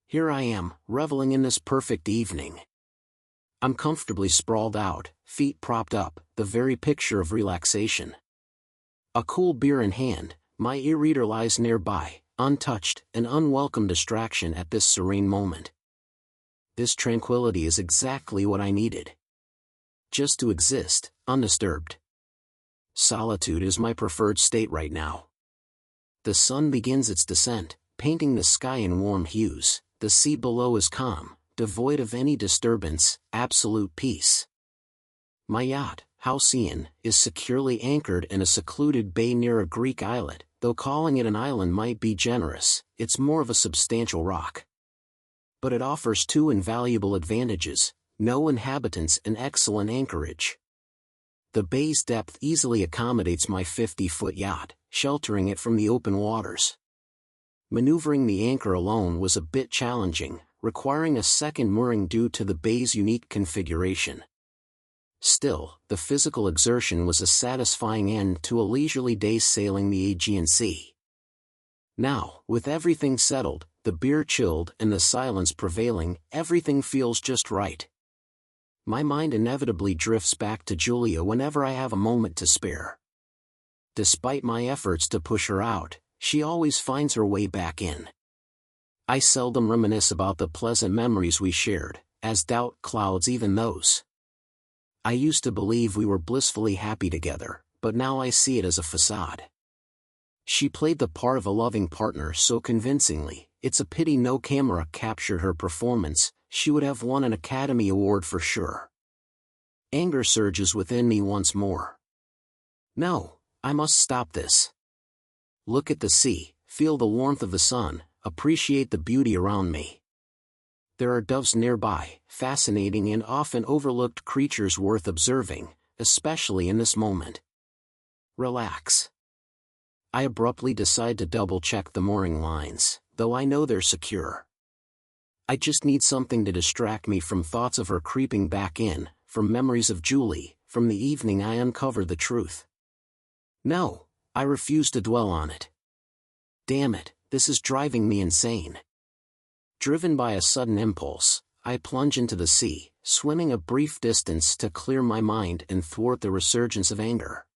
here I am, reveling in this perfect evening. I'm comfortably sprawled out, feet propped up, the very picture of relaxation. A cool beer in hand, my e-reader lies nearby, untouched, an unwelcome distraction at this serene moment. This tranquility is exactly what I needed. Just to exist, undisturbed. Solitude is my preferred state right now. The sun begins its descent, painting the sky in warm hues. The sea below is calm, devoid of any disturbance, absolute peace. My yacht, Halcyon, is securely anchored in a secluded bay near a Greek islet. Though calling it an island might be generous, it's more of a substantial rock. But it offers two invaluable advantages: no inhabitants and excellent anchorage. The bay's depth easily accommodates my 50-foot yacht, sheltering it from the open waters. Maneuvering the anchor alone was a bit challenging, requiring a second mooring due to the bay's unique configuration. Still, the physical exertion was a satisfying end to a leisurely day's sailing the Aegean Sea. Now, with everything settled, the beer chilled and the silence prevailing, everything feels just right. My mind inevitably drifts back to Julia whenever I have a moment to spare. Despite my efforts to push her out, she always finds her way back in. I seldom reminisce about the pleasant memories we shared, as doubt clouds even those. I used to believe we were blissfully happy together, but now I see it as a facade. She played the part of a loving partner so convincingly, it's a pity no camera captured her performance. She would have won an Academy Award for sure. Anger surges within me once more. No, I must stop this. Look at the sea, feel the warmth of the sun, appreciate the beauty around me. There are doves nearby, fascinating and often overlooked creatures worth observing, especially in this moment. Relax. I abruptly decide to double-check the mooring lines, though I know they're secure. I just need something to distract me from thoughts of her creeping back in, from memories of Julie, from the evening I uncovered the truth. No, I refuse to dwell on it. Damn it, this is driving me insane. Driven by a sudden impulse, I plunge into the sea, swimming a brief distance to clear my mind and thwart the resurgence of anger.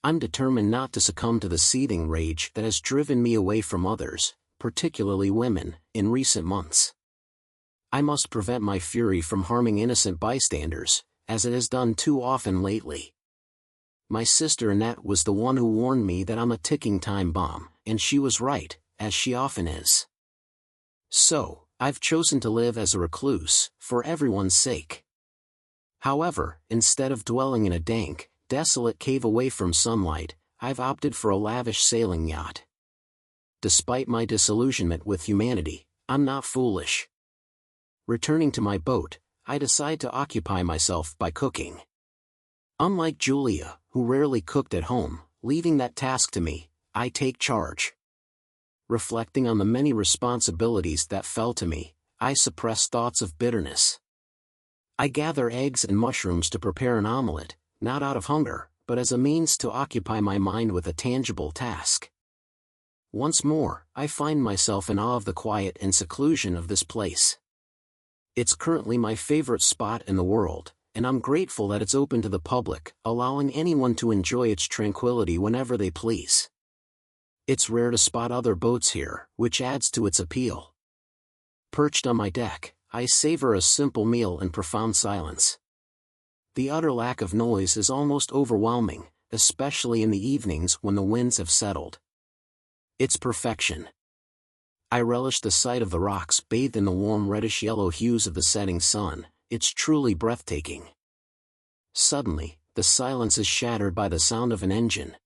I'm determined not to succumb to the seething rage that has driven me away from others, particularly women, in recent months. I must prevent my fury from harming innocent bystanders, as it has done too often lately. My sister Annette was the one who warned me that I'm a ticking time bomb, and she was right, as she often is. So, I've chosen to live as a recluse, for everyone's sake. However, instead of dwelling in a dank, desolate cave away from sunlight, I've opted for a lavish sailing yacht. Despite my disillusionment with humanity, I'm not foolish. Returning to my boat, I decide to occupy myself by cooking. Unlike Julia, who rarely cooked at home, leaving that task to me, I take charge. Reflecting on the many responsibilities that fell to me, I suppress thoughts of bitterness. I gather eggs and mushrooms to prepare an omelette, not out of hunger, but as a means to occupy my mind with a tangible task. Once more, I find myself in awe of the quiet and seclusion of this place. It's currently my favorite spot in the world, and I'm grateful that it's open to the public, allowing anyone to enjoy its tranquility whenever they please. It's rare to spot other boats here, which adds to its appeal. Perched on my deck, I savor a simple meal in profound silence. The utter lack of noise is almost overwhelming, especially in the evenings when the winds have settled. It's perfection. I relish the sight of the rocks bathed in the warm reddish-yellow hues of the setting sun. It's truly breathtaking. Suddenly, the silence is shattered by the sound of an engine.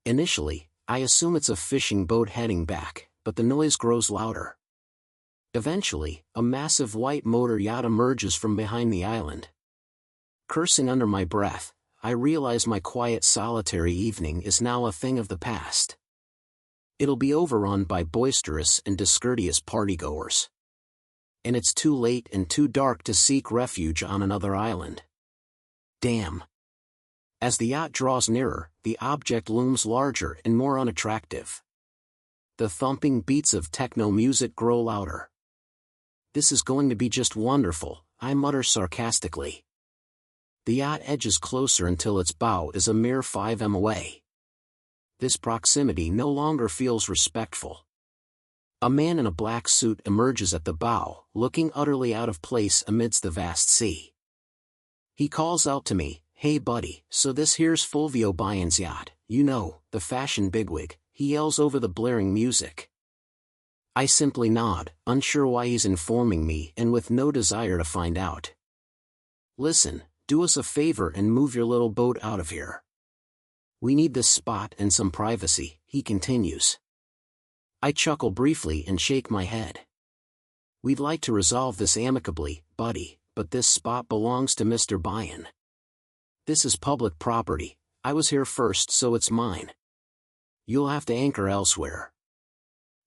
Initially, I assume it's a fishing boat heading back, but the noise grows louder. Eventually, a massive white motor yacht emerges from behind the island. Cursing under my breath, I realize my quiet solitary evening is now a thing of the past. It'll be overrun by boisterous and discourteous partygoers. And it's too late and too dark to seek refuge on another island. Damn. As the yacht draws nearer, the object looms larger and more unattractive. The thumping beats of techno music grow louder. This is going to be just wonderful, I mutter sarcastically. The yacht edges closer until its bow is a mere 5 m away. This proximity no longer feels respectful. A man in a black suit emerges at the bow, looking utterly out of place amidst the vast sea. He calls out to me, "Hey buddy, so this here's Fulvio Byron's yacht, you know, the fashion bigwig," he yells over the blaring music. I simply nod, unsure why he's informing me and with no desire to find out. "Listen, do us a favor and move your little boat out of here. We need this spot and some privacy," he continues. I chuckle briefly and shake my head. "We'd like to resolve this amicably, buddy, but this spot belongs to Mr. Byron. This is public property, I was here first so it's mine. You'll have to anchor elsewhere."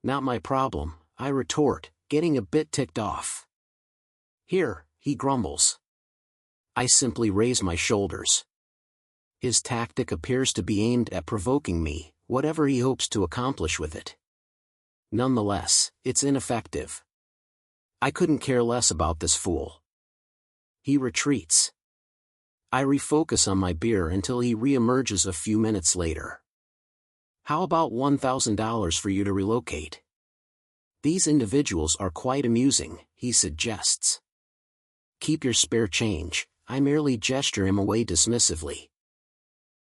"Not my problem," I retort, getting a bit ticked off. "Here," he grumbles. I simply raise my shoulders. His tactic appears to be aimed at provoking me, whatever he hopes to accomplish with it. Nonetheless, it's ineffective. I couldn't care less about this fool. He retreats. I refocus on my beer until he re-emerges a few minutes later. "How about $1,000 for you to relocate? These individuals are quite amusing," he suggests. "Keep your spare change," I merely gesture him away dismissively.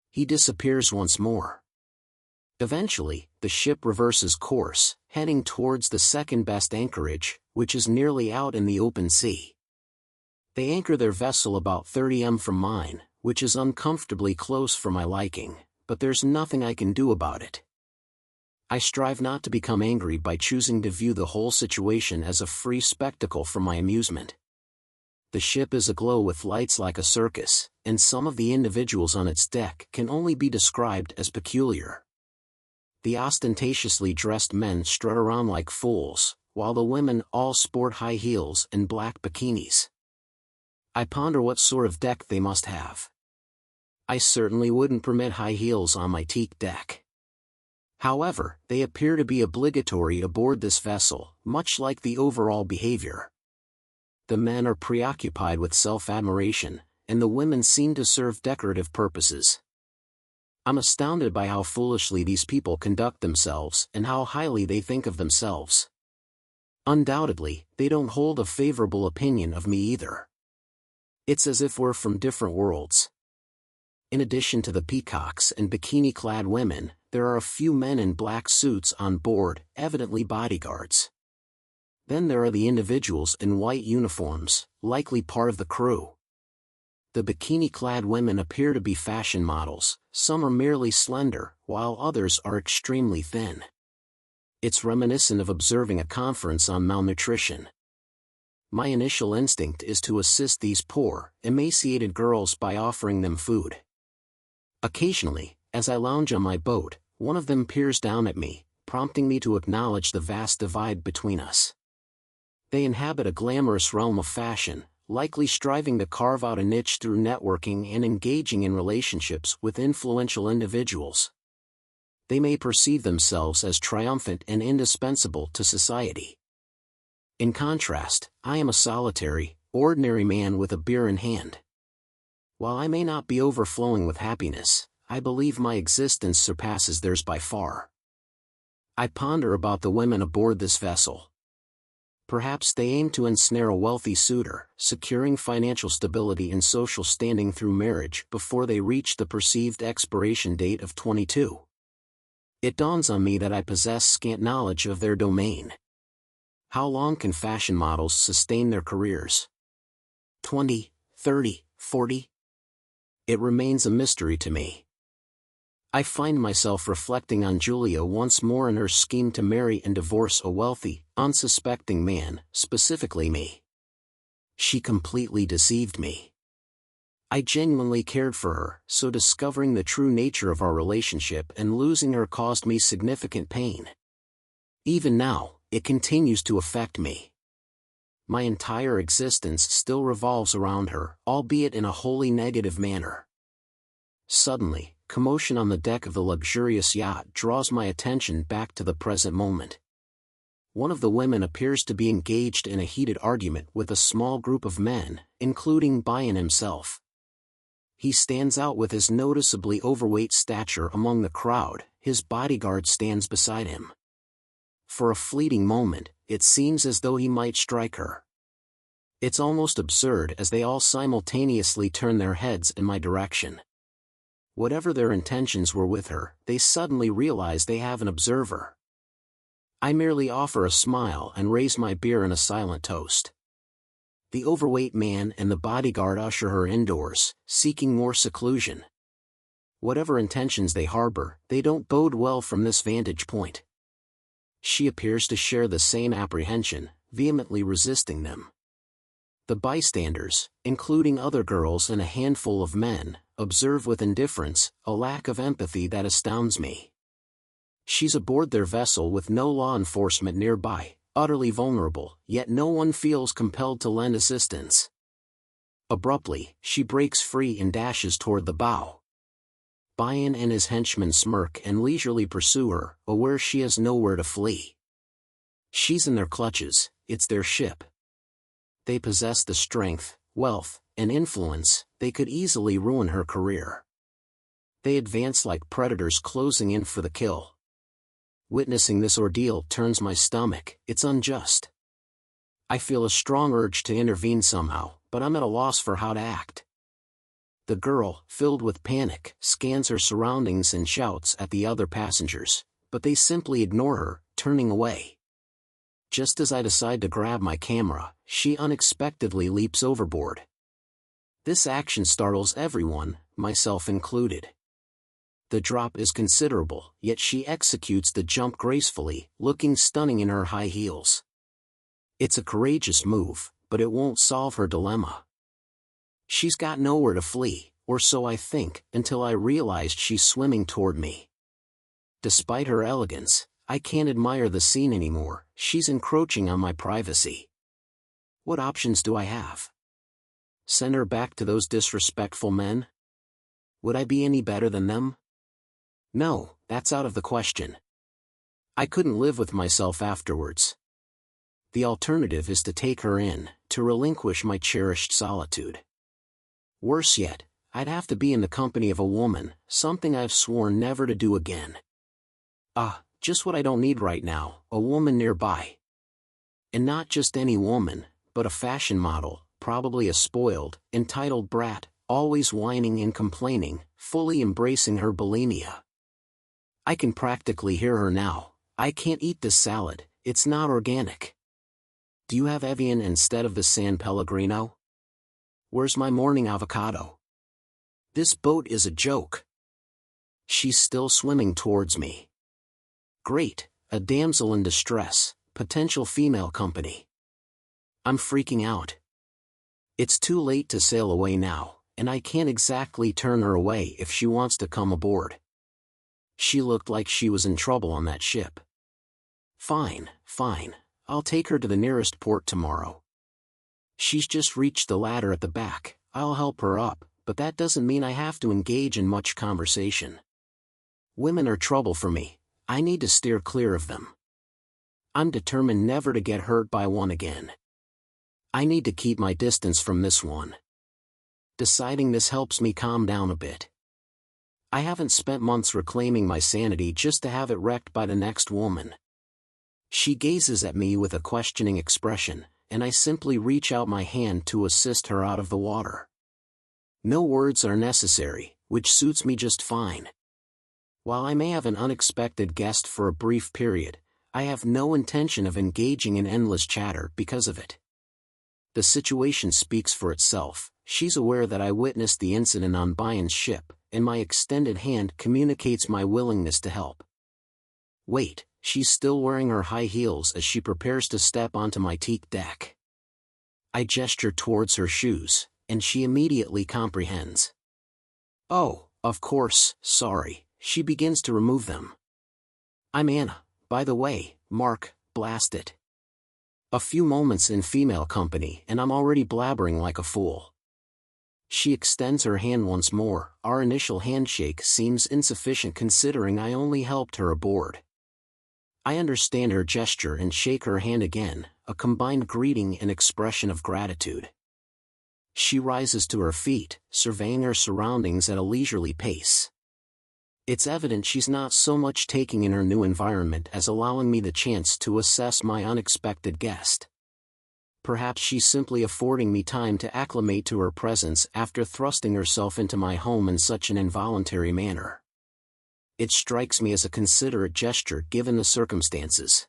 He disappears once more. Eventually, the ship reverses course, heading towards the second-best anchorage, which is nearly out in the open sea. They anchor their vessel about 30 m from mine, which is uncomfortably close for my liking, but there's nothing I can do about it. I strive not to become angry by choosing to view the whole situation as a free spectacle for my amusement. The ship is aglow with lights like a circus, and some of the individuals on its deck can only be described as peculiar. The ostentatiously dressed men strut around like fools, while the women all sport high heels and black bikinis. I ponder what sort of deck they must have. I certainly wouldn't permit high heels on my teak deck. However, they appear to be obligatory aboard this vessel, much like the overall behavior. The men are preoccupied with self-admiration, and the women seem to serve decorative purposes. I'm astounded by how foolishly these people conduct themselves and how highly they think of themselves. Undoubtedly, they don't hold a favorable opinion of me either. It's as if we're from different worlds. In addition to the peacocks and bikini-clad women, there are a few men in black suits on board, evidently bodyguards. Then there are the individuals in white uniforms, likely part of the crew. The bikini-clad women appear to be fashion models, some are merely slender, while others are extremely thin. It's reminiscent of observing a conference on malnutrition. My initial instinct is to assist these poor, emaciated girls by offering them food. Occasionally, as I lounge on my boat, one of them peers down at me, prompting me to acknowledge the vast divide between us. They inhabit a glamorous realm of fashion, likely striving to carve out a niche through networking and engaging in relationships with influential individuals. They may perceive themselves as triumphant and indispensable to society. In contrast, I am a solitary, ordinary man with a beer in hand. While I may not be overflowing with happiness, I believe my existence surpasses theirs by far. I ponder about the women aboard this vessel. Perhaps they aim to ensnare a wealthy suitor, securing financial stability and social standing through marriage before they reach the perceived expiration date of 22. It dawns on me that I possess scant knowledge of their domain. How long can fashion models sustain their careers? 20, 30, 40? It remains a mystery to me. I find myself reflecting on Julia once more in her scheme to marry and divorce a wealthy, unsuspecting man, specifically me. She completely deceived me. I genuinely cared for her, so discovering the true nature of our relationship and losing her caused me significant pain. Even now, it continues to affect me. My entire existence still revolves around her, albeit in a wholly negative manner. Suddenly, commotion on the deck of the luxurious yacht draws my attention back to the present moment. One of the women appears to be engaged in a heated argument with a small group of men, including Bayan himself. He stands out with his noticeably overweight stature among the crowd. His bodyguard stands beside him. For a fleeting moment, it seems as though he might strike her. It's almost absurd as they all simultaneously turn their heads in my direction. Whatever their intentions were with her, they suddenly realize they have an observer. I merely offer a smile and raise my beer in a silent toast. The overweight man and the bodyguard usher her indoors, seeking more seclusion. Whatever intentions they harbor, they don't bode well from this vantage point. She appears to share the same apprehension, vehemently resisting them. The bystanders, including other girls and a handful of men, observe with indifference, a lack of empathy that astounds me. She's aboard their vessel with no law enforcement nearby, utterly vulnerable, yet no one feels compelled to lend assistance. Abruptly, she breaks free and dashes toward the bow. Bayan and his henchmen smirk and leisurely pursue her, aware she has nowhere to flee. She's in their clutches, it's their ship. They possess the strength, wealth, and influence, they could easily ruin her career. They advance like predators closing in for the kill. Witnessing this ordeal turns my stomach. It's unjust. I feel a strong urge to intervene somehow, but I'm at a loss for how to act. The girl, filled with panic, scans her surroundings and shouts at the other passengers, but they simply ignore her, turning away. Just as I decide to grab my camera, she unexpectedly leaps overboard. This action startles everyone, myself included. The drop is considerable, yet she executes the jump gracefully, looking stunning in her high heels. It's a courageous move, but it won't solve her dilemma. She's got nowhere to flee, or so I think, until I realized she's swimming toward me. Despite her elegance, I can't admire the scene anymore. She's encroaching on my privacy. What options do I have? Send her back to those disrespectful men? Would I be any better than them? No, that's out of the question. I couldn't live with myself afterwards. The alternative is to take her in, to relinquish my cherished solitude. Worse yet, I'd have to be in the company of a woman, something I've sworn never to do again. Just what I don't need right now, a woman nearby. And not just any woman, but a fashion model, probably a spoiled, entitled brat, always whining and complaining, fully embracing her bulimia. I can practically hear her now. I can't eat this salad, it's not organic. Do you have Evian instead of the San Pellegrino? Where's my morning avocado? This boat is a joke. She's still swimming towards me. Great, a damsel in distress, potential female company. I'm freaking out. It's too late to sail away now, and I can't exactly turn her away if she wants to come aboard. She looked like she was in trouble on that ship. Fine, I'll take her to the nearest port tomorrow. She's just reached the ladder at the back. I'll help her up, but that doesn't mean I have to engage in much conversation. Women are trouble for me. I need to steer clear of them. I'm determined never to get hurt by one again. I need to keep my distance from this one. Deciding this helps me calm down a bit. I haven't spent months reclaiming my sanity just to have it wrecked by the next woman. She gazes at me with a questioning expression, and I simply reach out my hand to assist her out of the water. No words are necessary, which suits me just fine. While I may have an unexpected guest for a brief period, I have no intention of engaging in endless chatter because of it. The situation speaks for itself. She's aware that I witnessed the incident on Bayan's ship, and my extended hand communicates my willingness to help. Wait, she's still wearing her high heels as she prepares to step onto my teak deck. I gesture towards her shoes, and she immediately comprehends. Oh, of course, sorry. She begins to remove them. I'm Anna, by the way, Mark, blast it. A few moments in female company and I'm already blabbering like a fool. She extends her hand once more. Our initial handshake seems insufficient considering I only helped her aboard. I understand her gesture and shake her hand again, a combined greeting and expression of gratitude. She rises to her feet, surveying her surroundings at a leisurely pace. It's evident she's not so much taking in her new environment as allowing me the chance to assess my unexpected guest. Perhaps she's simply affording me time to acclimate to her presence after thrusting herself into my home in such an involuntary manner. It strikes me as a considerate gesture given the circumstances.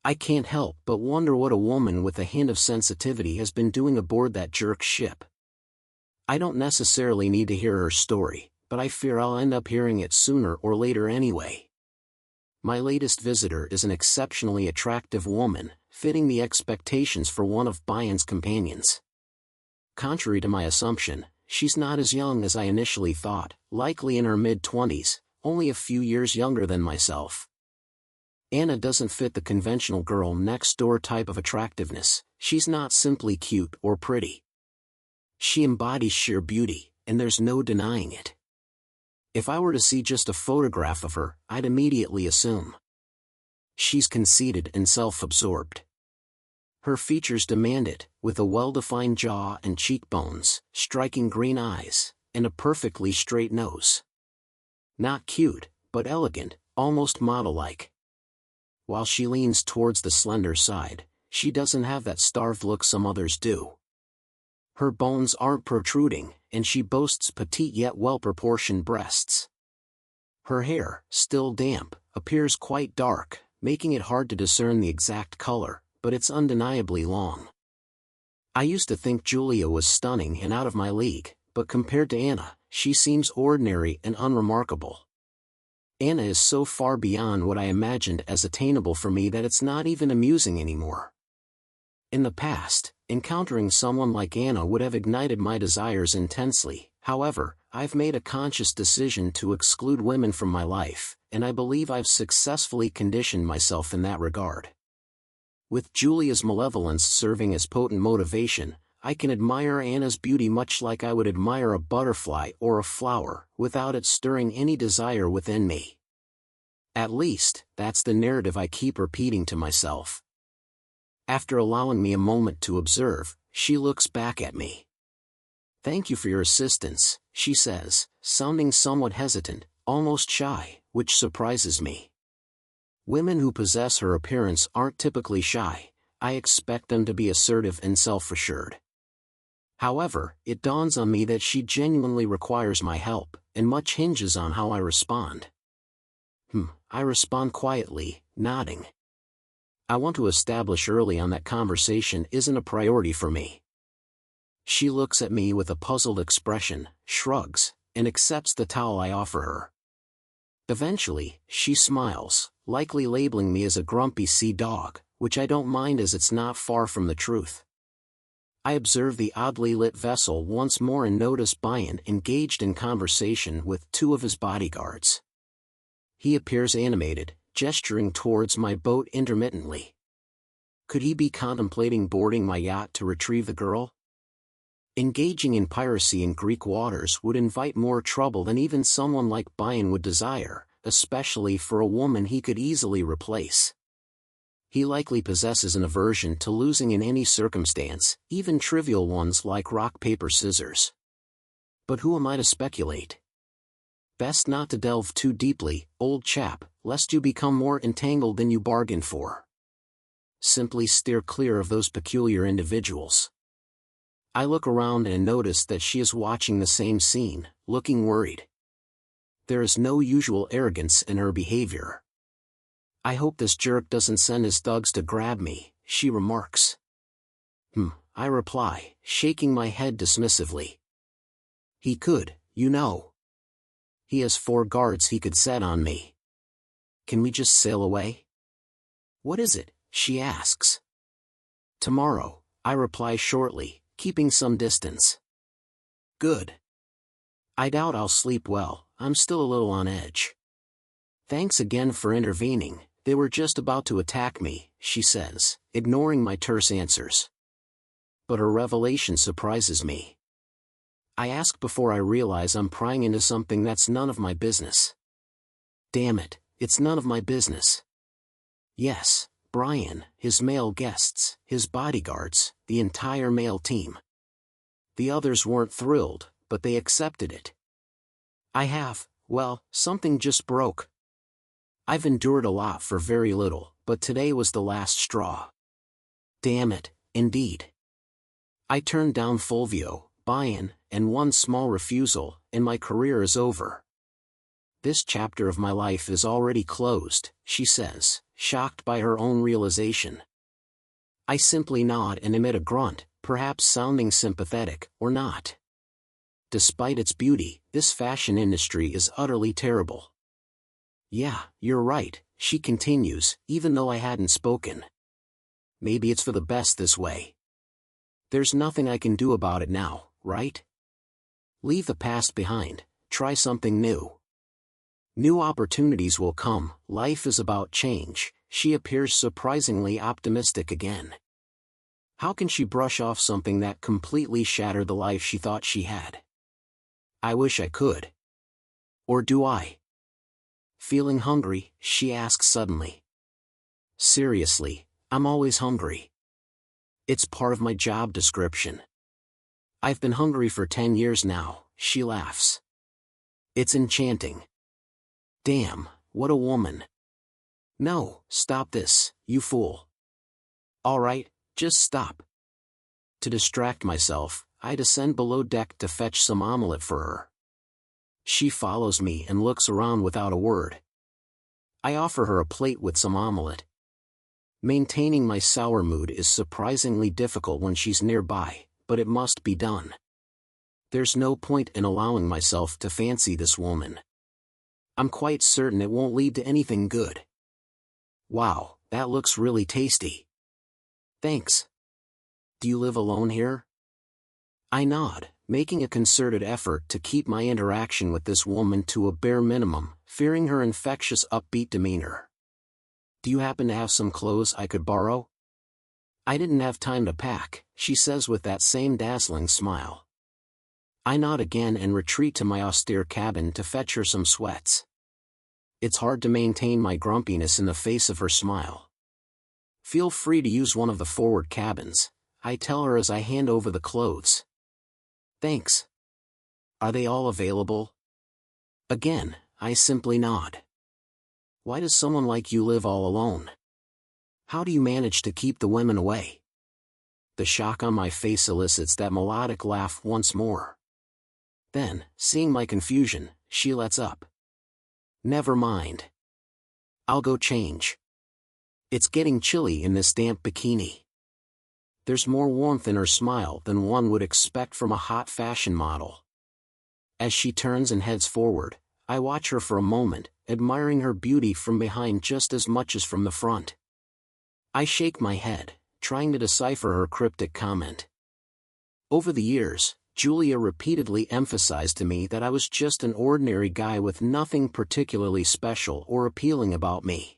I can't help but wonder what a woman with a hint of sensitivity has been doing aboard that jerk ship. I don't necessarily need to hear her story, but I fear I'll end up hearing it sooner or later anyway. My latest visitor is an exceptionally attractive woman, fitting the expectations for one of Bayan's companions. Contrary to my assumption, she's not as young as I initially thought, likely in her mid-20s, only a few years younger than myself. Anna doesn't fit the conventional girl next door type of attractiveness. She's not simply cute or pretty. She embodies sheer beauty, and there's no denying it. If I were to see just a photograph of her, I'd immediately assume she's conceited and self-absorbed. Her features demand it, with a well-defined jaw and cheekbones, striking green eyes, and a perfectly straight nose. Not cute, but elegant, almost model-like. While she leans towards the slender side, she doesn't have that starved look some others do. Her bones aren't protruding, and she boasts petite yet well-proportioned breasts. Her hair, still damp, appears quite dark, making it hard to discern the exact color, but it's undeniably long. I used to think Julia was stunning and out of my league, but compared to Anna, she seems ordinary and unremarkable. Anna is so far beyond what I imagined as attainable for me that it's not even amusing anymore. In the past, encountering someone like Anna would have ignited my desires intensely. However, I've made a conscious decision to exclude women from my life, and I believe I've successfully conditioned myself in that regard. With Julia's malevolence serving as potent motivation, I can admire Anna's beauty much like I would admire a butterfly or a flower, without it stirring any desire within me. At least, that's the narrative I keep repeating to myself. After allowing me a moment to observe, she looks back at me. "Thank you for your assistance," she says, sounding somewhat hesitant, almost shy, which surprises me. Women who possess her appearance aren't typically shy. I expect them to be assertive and self-assured. However, it dawns on me that she genuinely requires my help, and much hinges on how I respond. I respond quietly, nodding. I want to establish early on that conversation isn't a priority for me. She looks at me with a puzzled expression, shrugs, and accepts the towel I offer her. Eventually, she smiles, likely labeling me as a grumpy sea dog, which I don't mind as it's not far from the truth. I observe the oddly lit vessel once more and notice Bayan engaged in conversation with two of his bodyguards. He appears animated, gesturing towards my boat intermittently. Could he be contemplating boarding my yacht to retrieve the girl? Engaging in piracy in Greek waters would invite more trouble than even someone like Bayan would desire, especially for a woman he could easily replace. He likely possesses an aversion to losing in any circumstance, even trivial ones like rock, paper, scissors. But who am I to speculate? Best not to delve too deeply, old chap, lest you become more entangled than you bargained for. Simply steer clear of those peculiar individuals. I look around and notice that she is watching the same scene, looking worried. There is no usual arrogance in her behavior. "I hope this jerk doesn't send his thugs to grab me," she remarks. I reply, shaking my head dismissively. "He could, you know. He has 4 guards he could set on me. Can we just sail away?" "What is it?" she asks. "Tomorrow," I reply shortly, keeping some distance. "Good. I doubt I'll sleep well, I'm still a little on edge." "Thanks again for intervening. They were just about to attack me," she says, ignoring my terse answers. But her revelation surprises me. I ask before I realize I'm prying into something that's none of my business. Damn it, it's none of my business. Yes, Brian, his male guests, his bodyguards, the entire male team. The others weren't thrilled, but they accepted it. Something just broke. I've endured a lot for very little, but today was the last straw. Damn it, indeed. I turned down Fulvio, buy-in, and one small refusal, and my career is over. This chapter of my life is already closed, she says, shocked by her own realization. I simply nod and emit a grunt, perhaps sounding sympathetic, or not. Despite its beauty, this fashion industry is utterly terrible. Yeah, you're right, she continues, even though I hadn't spoken. Maybe it's for the best this way. There's nothing I can do about it now, right? Leave the past behind, try something new. New opportunities will come, life is about change. She appears surprisingly optimistic again. How can she brush off something that completely shattered the life she thought she had? I wish I could. Or do I? Feeling hungry, she asks suddenly. Seriously, I'm always hungry. It's part of my job description. I've been hungry for 10 years now, she laughs. It's enchanting. Damn, what a woman. No, stop this, you fool. All right, just stop. To distract myself, I descend below deck to fetch some omelette for her. She follows me and looks around without a word. I offer her a plate with some omelette. Maintaining my sour mood is surprisingly difficult when she's nearby, but it must be done. There's no point in allowing myself to fancy this woman. I'm quite certain it won't lead to anything good. Wow, that looks really tasty. Thanks. Do you live alone here? I nod, making a concerted effort to keep my interaction with this woman to a bare minimum, fearing her infectious upbeat demeanor. Do you happen to have some clothes I could borrow? I didn't have time to pack, she says with that same dazzling smile. I nod again and retreat to my austere cabin to fetch her some sweats. It's hard to maintain my grumpiness in the face of her smile. Feel free to use one of the forward cabins, I tell her as I hand over the clothes. Thanks. Are they all available? Again, I simply nod. Why does someone like you live all alone? How do you manage to keep the women away? The shock on my face elicits that melodic laugh once more. Then, seeing my confusion, she lets up. Never mind. I'll go change. It's getting chilly in this damp bikini. There's more warmth in her smile than one would expect from a hot fashion model. As she turns and heads forward, I watch her for a moment, admiring her beauty from behind just as much as from the front. I shake my head, trying to decipher her cryptic comment. Over the years, Julia repeatedly emphasized to me that I was just an ordinary guy with nothing particularly special or appealing about me.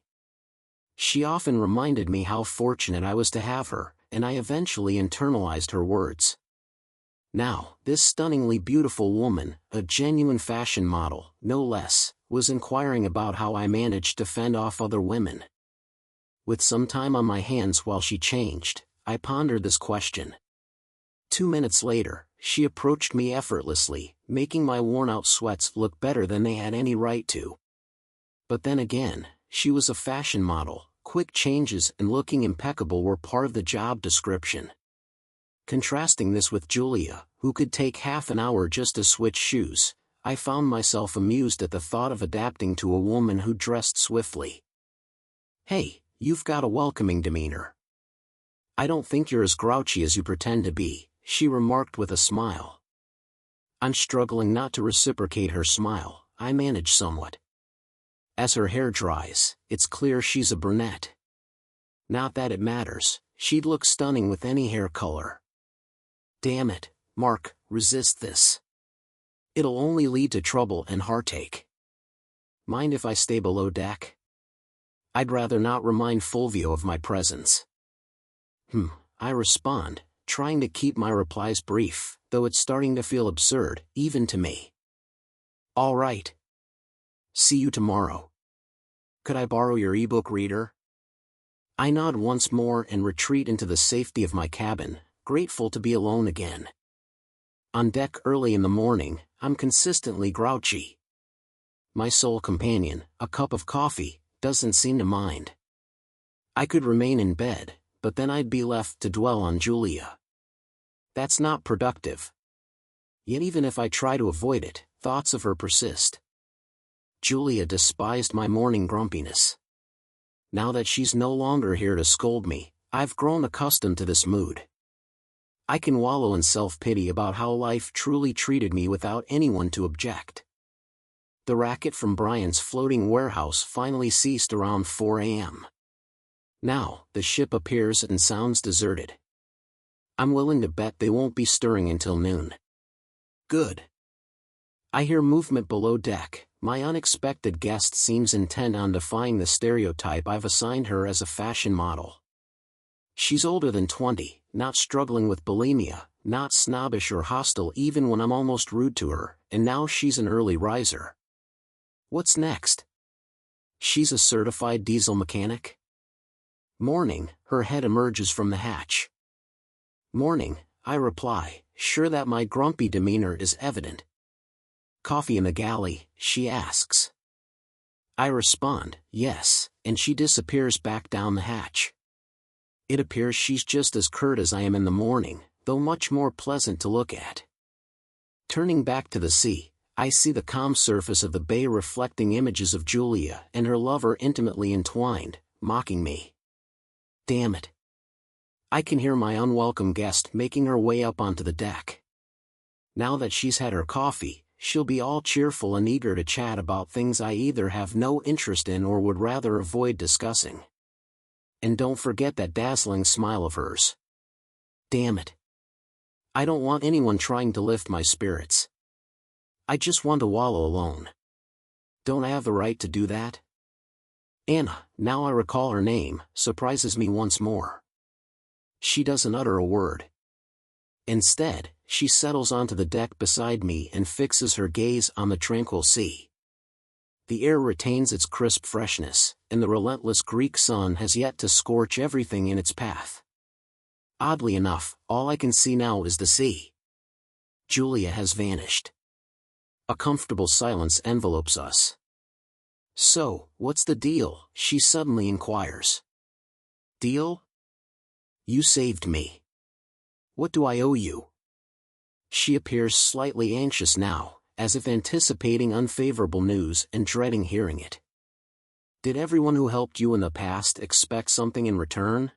She often reminded me how fortunate I was to have her, and I eventually internalized her words. Now, this stunningly beautiful woman, a genuine fashion model, no less, was inquiring about how I managed to fend off other women. With some time on my hands while she changed, I pondered this question. 2 minutes later, she approached me effortlessly, making my worn-out sweats look better than they had any right to. But then again, she was a fashion model. Quick changes and looking impeccable were part of the job description. Contrasting this with Julia, who could take half an hour just to switch shoes, I found myself amused at the thought of adapting to a woman who dressed swiftly. Hey, you've got a welcoming demeanor. I don't think you're as grouchy as you pretend to be, she remarked with a smile. I'm struggling not to reciprocate her smile, I manage somewhat. As her hair dries, it's clear she's a brunette. Not that it matters, she'd look stunning with any hair color. Damn it, Mark, resist this. It'll only lead to trouble and heartache. Mind if I stay below deck? I'd rather not remind Fulvio of my presence. I respond, trying to keep my replies brief, though it's starting to feel absurd, even to me. All right. See you tomorrow. Could I borrow your ebook reader? I nod once more and retreat into the safety of my cabin, grateful to be alone again. On deck early in the morning, I'm consistently grouchy. My sole companion, a cup of coffee, doesn't seem to mind. I could remain in bed, but then I'd be left to dwell on Julia. That's not productive. Yet even if I try to avoid it, thoughts of her persist. Julia despised my morning grumpiness. Now that she's no longer here to scold me, I've grown accustomed to this mood. I can wallow in self-pity about how life truly treated me without anyone to object. The racket from Brian's floating warehouse finally ceased around 4 a.m. Now, the ship appears and sounds deserted. I'm willing to bet they won't be stirring until noon. Good. I hear movement below deck. My unexpected guest seems intent on defying the stereotype I've assigned her as a fashion model. She's older than 20, not struggling with bulimia, not snobbish or hostile even when I'm almost rude to her, and now she's an early riser. What's next? She's a certified diesel mechanic? Morning, her head emerges from the hatch. Morning, I reply, sure that my grumpy demeanor is evident. Coffee in the galley, she asks. I respond, yes, and she disappears back down the hatch. It appears she's just as curt as I am in the morning, though much more pleasant to look at. Turning back to the sea, I see the calm surface of the bay reflecting images of Julia and her lover intimately entwined, mocking me. Damn it. I can hear my unwelcome guest making her way up onto the deck. Now that she's had her coffee, she'll be all cheerful and eager to chat about things I either have no interest in or would rather avoid discussing. And don't forget that dazzling smile of hers. Damn it. I don't want anyone trying to lift my spirits. I just want to wallow alone. Don't I have the right to do that? Anna, now I recall her name, surprises me once more. She doesn't utter a word. Instead, she settles onto the deck beside me and fixes her gaze on the tranquil sea. The air retains its crisp freshness, and the relentless Greek sun has yet to scorch everything in its path. Oddly enough, all I can see now is the sea. Julia has vanished. A comfortable silence envelopes us. So, what's the deal? She suddenly inquires. Deal? You saved me. What do I owe you? She appears slightly anxious now, as if anticipating unfavorable news and dreading hearing it. Did everyone who helped you in the past expect something in return?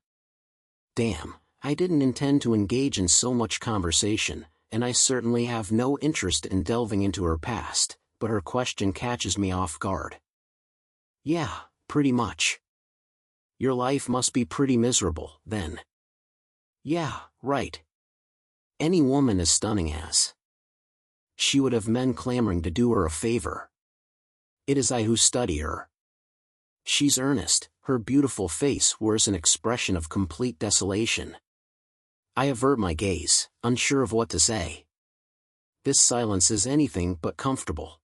Damn, I didn't intend to engage in so much conversation, and I certainly have no interest in delving into her past, but her question catches me off guard. Yeah, pretty much. Your life must be pretty miserable, then. Yeah, right. Any woman as stunning as she would have men clamoring to do her a favor. It is I who study her. She's earnest, her beautiful face wears an expression of complete desolation. I avert my gaze, unsure of what to say. This silence is anything but comfortable.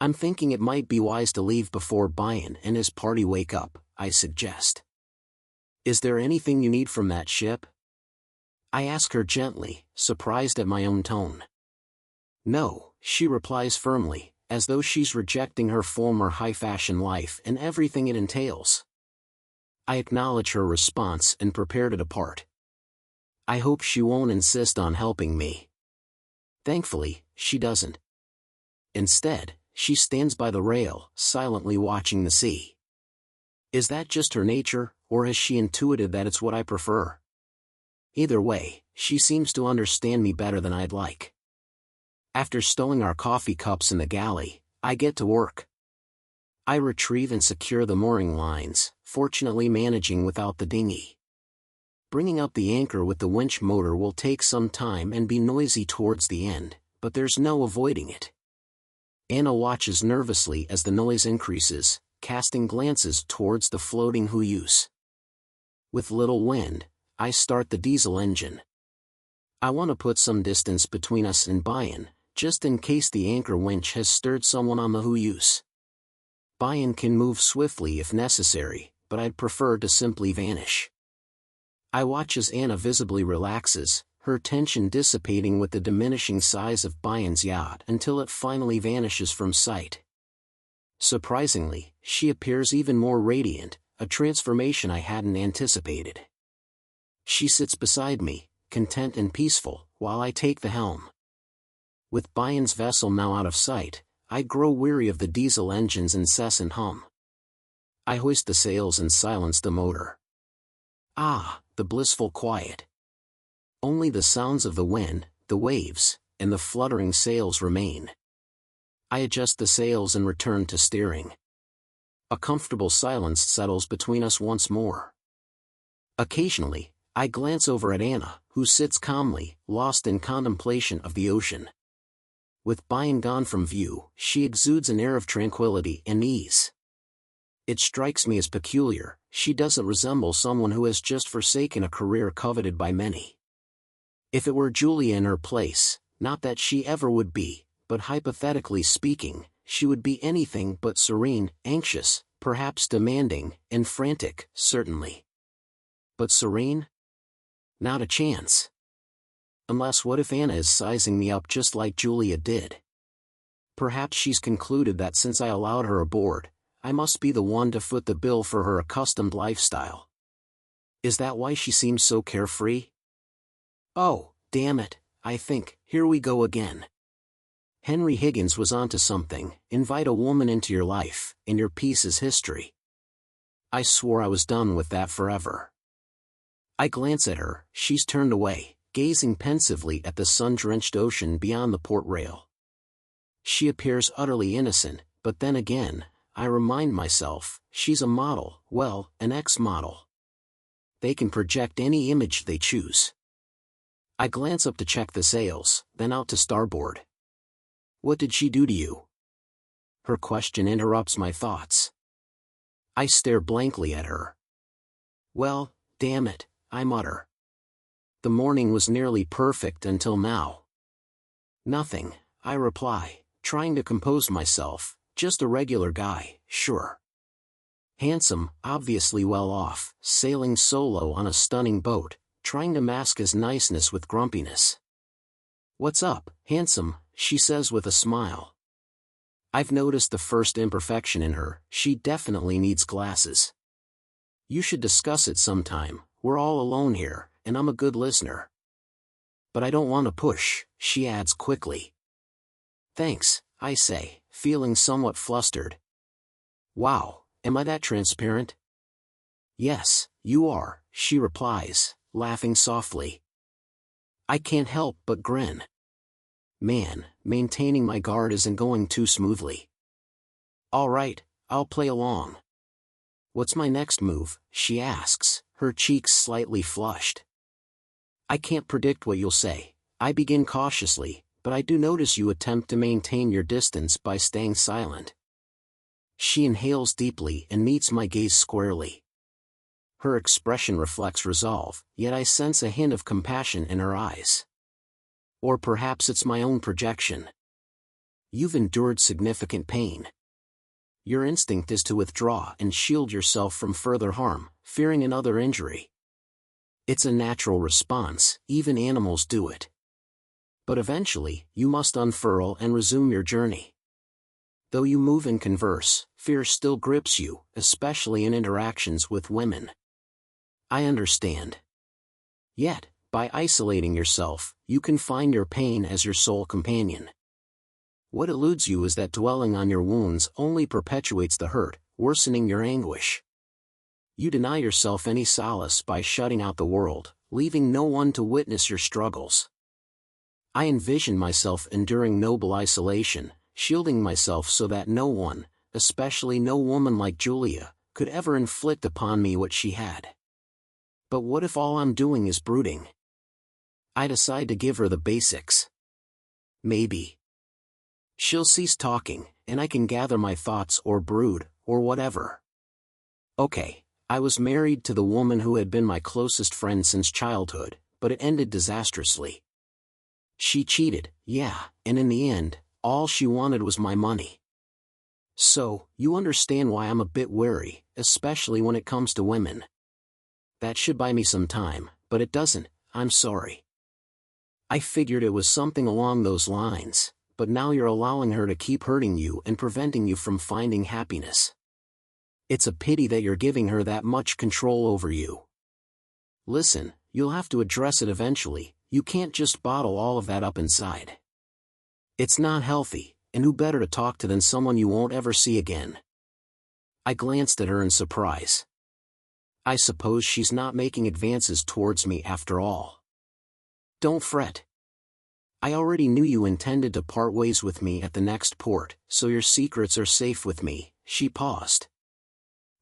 I'm thinking it might be wise to leave before Brian and his party wake up, I suggest. Is there anything you need from that ship? I ask her gently, surprised at my own tone. No, she replies firmly, as though she's rejecting her former high-fashion life and everything it entails. I acknowledge her response and prepare to depart. I hope she won't insist on helping me. Thankfully, she doesn't. Instead, she stands by the rail, silently watching the sea. Is that just her nature, or has she intuited that it's what I prefer? Either way, she seems to understand me better than I'd like. After stowing our coffee cups in the galley, I get to work. I retrieve and secure the mooring lines, fortunately managing without the dinghy. Bringing up the anchor with the winch motor will take some time and be noisy towards the end, but there's no avoiding it. Anna watches nervously as the noise increases, casting glances towards the floating Huyus. With little wind, I start the diesel engine. I want to put some distance between us and Brian, just in case the anchor winch has stirred someone on the Huyus. Brian can move swiftly if necessary, but I'd prefer to simply vanish. I watch as Anna visibly relaxes, her tension dissipating with the diminishing size of Bayan's yacht until it finally vanishes from sight. Surprisingly, she appears even more radiant, a transformation I hadn't anticipated. She sits beside me, content and peaceful, while I take the helm. With Bayan's vessel now out of sight, I grow weary of the diesel engine's incessant hum. I hoist the sails and silence the motor. Ah, the blissful quiet. Only the sounds of the wind, the waves, and the fluttering sails remain. I adjust the sails and return to steering. A comfortable silence settles between us once more. Occasionally, I glance over at Anna, who sits calmly, lost in contemplation of the ocean. With Bayan gone from view, she exudes an air of tranquility and ease. It strikes me as peculiar. She doesn't resemble someone who has just forsaken a career coveted by many. If it were Julia in her place, not that she ever would be, but hypothetically speaking, she would be anything but serene, anxious, perhaps demanding, and frantic, certainly. But serene? Not a chance. Unless what if Anna is sizing me up just like Julia did? Perhaps she's concluded that since I allowed her aboard, I must be the one to foot the bill for her accustomed lifestyle. Is that why she seems so carefree? Oh, damn it, I think, here we go again. Henry Higgins was onto something. Invite a woman into your life, and your piece is history. I swore I was done with that forever. I glance at her. She's turned away, gazing pensively at the sun-drenched ocean beyond the port rail. She appears utterly innocent, but then again, I remind myself, she's a model, well, an ex-model. They can project any image they choose. I glance up to check the sails, then out to starboard. What did she do to you? Her question interrupts my thoughts. I stare blankly at her. Well, damn it, I mutter. The morning was nearly perfect until now. Nothing, I reply, trying to compose myself, just a regular guy, sure. Handsome, obviously well off, sailing solo on a stunning boat, trying to mask his niceness with grumpiness. What's up, handsome, she says with a smile. I've noticed the first imperfection in her. She definitely needs glasses. You should discuss it sometime. We're all alone here, and I'm a good listener. But I don't want to push, she adds quickly. Thanks, I say, feeling somewhat flustered. Wow, am I that transparent? Yes, you are, she replies, laughing softly. I can't help but grin. Man, maintaining my guard isn't going too smoothly. All right, I'll play along. What's my next move, she asks, her cheeks slightly flushed. I can't predict what you'll say. I begin cautiously, but I do notice you attempt to maintain your distance by staying silent. She inhales deeply and meets my gaze squarely. Her expression reflects resolve, yet I sense a hint of compassion in her eyes. Or perhaps it's my own projection. You've endured significant pain. Your instinct is to withdraw and shield yourself from further harm, fearing another injury. It's a natural response, even animals do it. But eventually, you must unfurl and resume your journey. Though you move and converse, fear still grips you, especially in interactions with women. I understand. Yet, by isolating yourself, you confine your pain as your sole companion. What eludes you is that dwelling on your wounds only perpetuates the hurt, worsening your anguish. You deny yourself any solace by shutting out the world, leaving no one to witness your struggles. I envision myself enduring noble isolation, shielding myself so that no one, especially no woman like Julia, could ever inflict upon me what she had. But what if all I'm doing is brooding? I decide to give her the basics. Maybe she'll cease talking, and I can gather my thoughts or brood, or whatever. Okay, I was married to the woman who had been my closest friend since childhood, but it ended disastrously. She cheated, yeah, and in the end, all she wanted was my money. So, you understand why I'm a bit wary, especially when it comes to women. That should buy me some time, but it doesn't, I'm sorry. I figured it was something along those lines, but now you're allowing her to keep hurting you and preventing you from finding happiness. It's a pity that you're giving her that much control over you. Listen, you'll have to address it eventually, you can't just bottle all of that up inside. It's not healthy, and who better to talk to than someone you won't ever see again? I glanced at her in surprise. I suppose she's not making advances towards me after all. Don't fret. I already knew you intended to part ways with me at the next port, so your secrets are safe with me. She paused.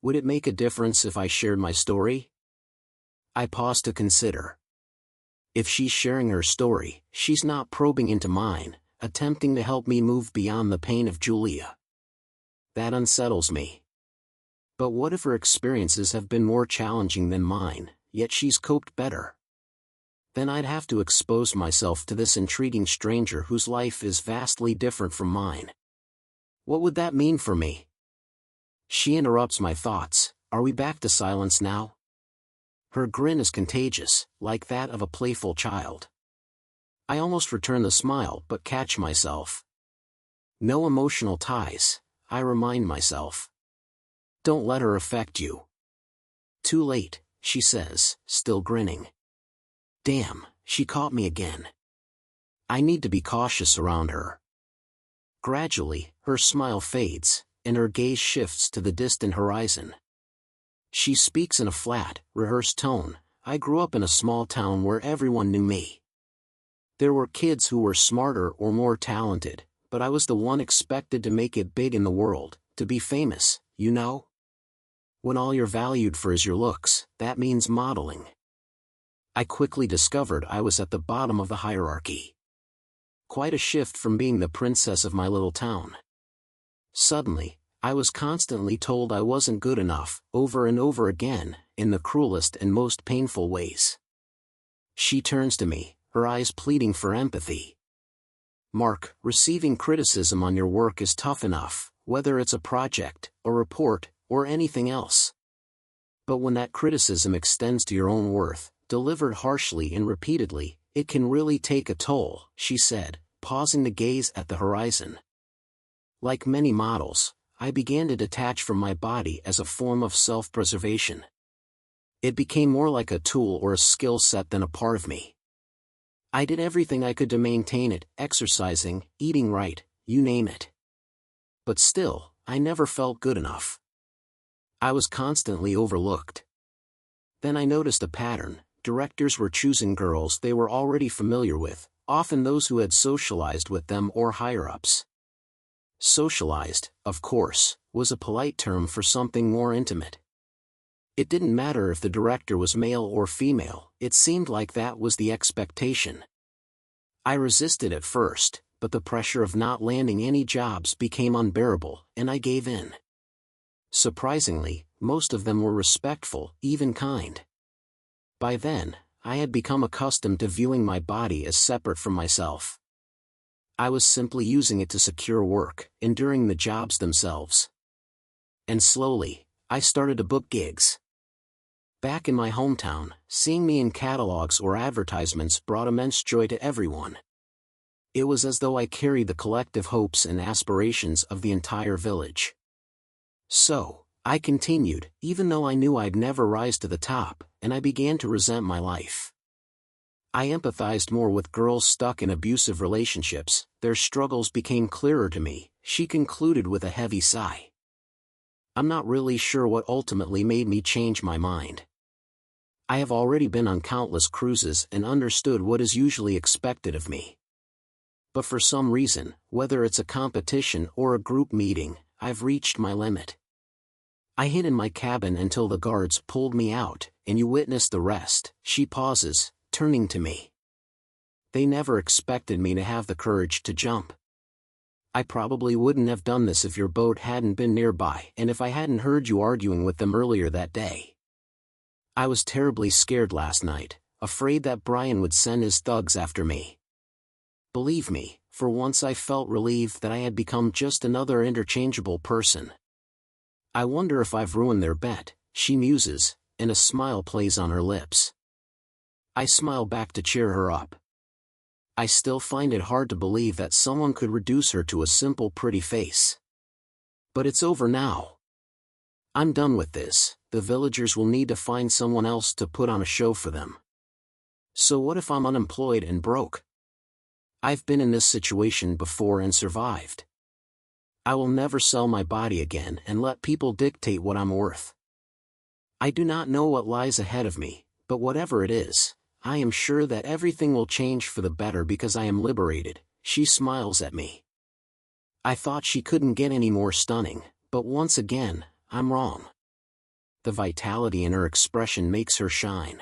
Would it make a difference if I shared my story? I paused to consider. If she's sharing her story, she's not probing into mine, attempting to help me move beyond the pain of Julia. That unsettles me. But what if her experiences have been more challenging than mine, yet she's coped better? Then I'd have to expose myself to this intriguing stranger whose life is vastly different from mine. What would that mean for me? She interrupts my thoughts. Are we back to silence now? Her grin is contagious, like that of a playful child. I almost return the smile but catch myself. No emotional ties, I remind myself. Don't let her affect you. Too late, she says, still grinning. Damn, she caught me again. I need to be cautious around her. Gradually, her smile fades, and her gaze shifts to the distant horizon. She speaks in a flat, rehearsed tone. I grew up in a small town where everyone knew me. There were kids who were smarter or more talented, but I was the one expected to make it big in the world, to be famous, you know? When all you're valued for is your looks, that means modeling. I quickly discovered I was at the bottom of the hierarchy. Quite a shift from being the princess of my little town. Suddenly, I was constantly told I wasn't good enough, over and over again, in the cruelest and most painful ways. She turns to me, her eyes pleading for empathy. Mark, receiving criticism on your work is tough enough, whether it's a project, a report, or anything else. But when that criticism extends to your own worth, delivered harshly and repeatedly, it can really take a toll, she said, pausing to gaze at the horizon. Like many models, I began to detach from my body as a form of self-preservation. It became more like a tool or a skill set than a part of me. I did everything I could to maintain it, exercising, eating right, you name it. But still, I never felt good enough. I was constantly overlooked. Then I noticed a pattern. Directors were choosing girls they were already familiar with, often those who had socialized with them or higher-ups. Socialized, of course, was a polite term for something more intimate. It didn't matter if the director was male or female, it seemed like that was the expectation. I resisted at first, but the pressure of not landing any jobs became unbearable, and I gave in. Surprisingly, most of them were respectful, even kind. By then, I had become accustomed to viewing my body as separate from myself. I was simply using it to secure work, enduring the jobs themselves. And slowly, I started to book gigs. Back in my hometown, seeing me in catalogs or advertisements brought immense joy to everyone. It was as though I carried the collective hopes and aspirations of the entire village. So, I continued, even though I knew I'd never rise to the top, and I began to resent my life. I empathized more with girls stuck in abusive relationships, their struggles became clearer to me, she concluded with a heavy sigh. I'm not really sure what ultimately made me change my mind. I have already been on countless cruises and understood what is usually expected of me. But for some reason, whether it's a competition or a group meeting, I've reached my limit. I hid in my cabin until the guards pulled me out, and you witnessed the rest. She pauses, turning to me. They never expected me to have the courage to jump. I probably wouldn't have done this if your boat hadn't been nearby and if I hadn't heard you arguing with them earlier that day. I was terribly scared last night, afraid that Brian would send his thugs after me. Believe me, For once I felt relieved that I had become just another interchangeable person. I wonder if I've ruined their bet, she muses, and a smile plays on her lips. I smile back to cheer her up. I still find it hard to believe that someone could reduce her to a simple pretty face. But it's over now. I'm done with this. The villagers will need to find someone else to put on a show for them. So what if I'm unemployed and broke? I've been in this situation before and survived. I will never sell my body again and let people dictate what I'm worth. I do not know what lies ahead of me, but whatever it is, I am sure that everything will change for the better because I am liberated. She smiles at me. I thought she couldn't get any more stunning, but once again, I'm wrong. The vitality in her expression makes her shine.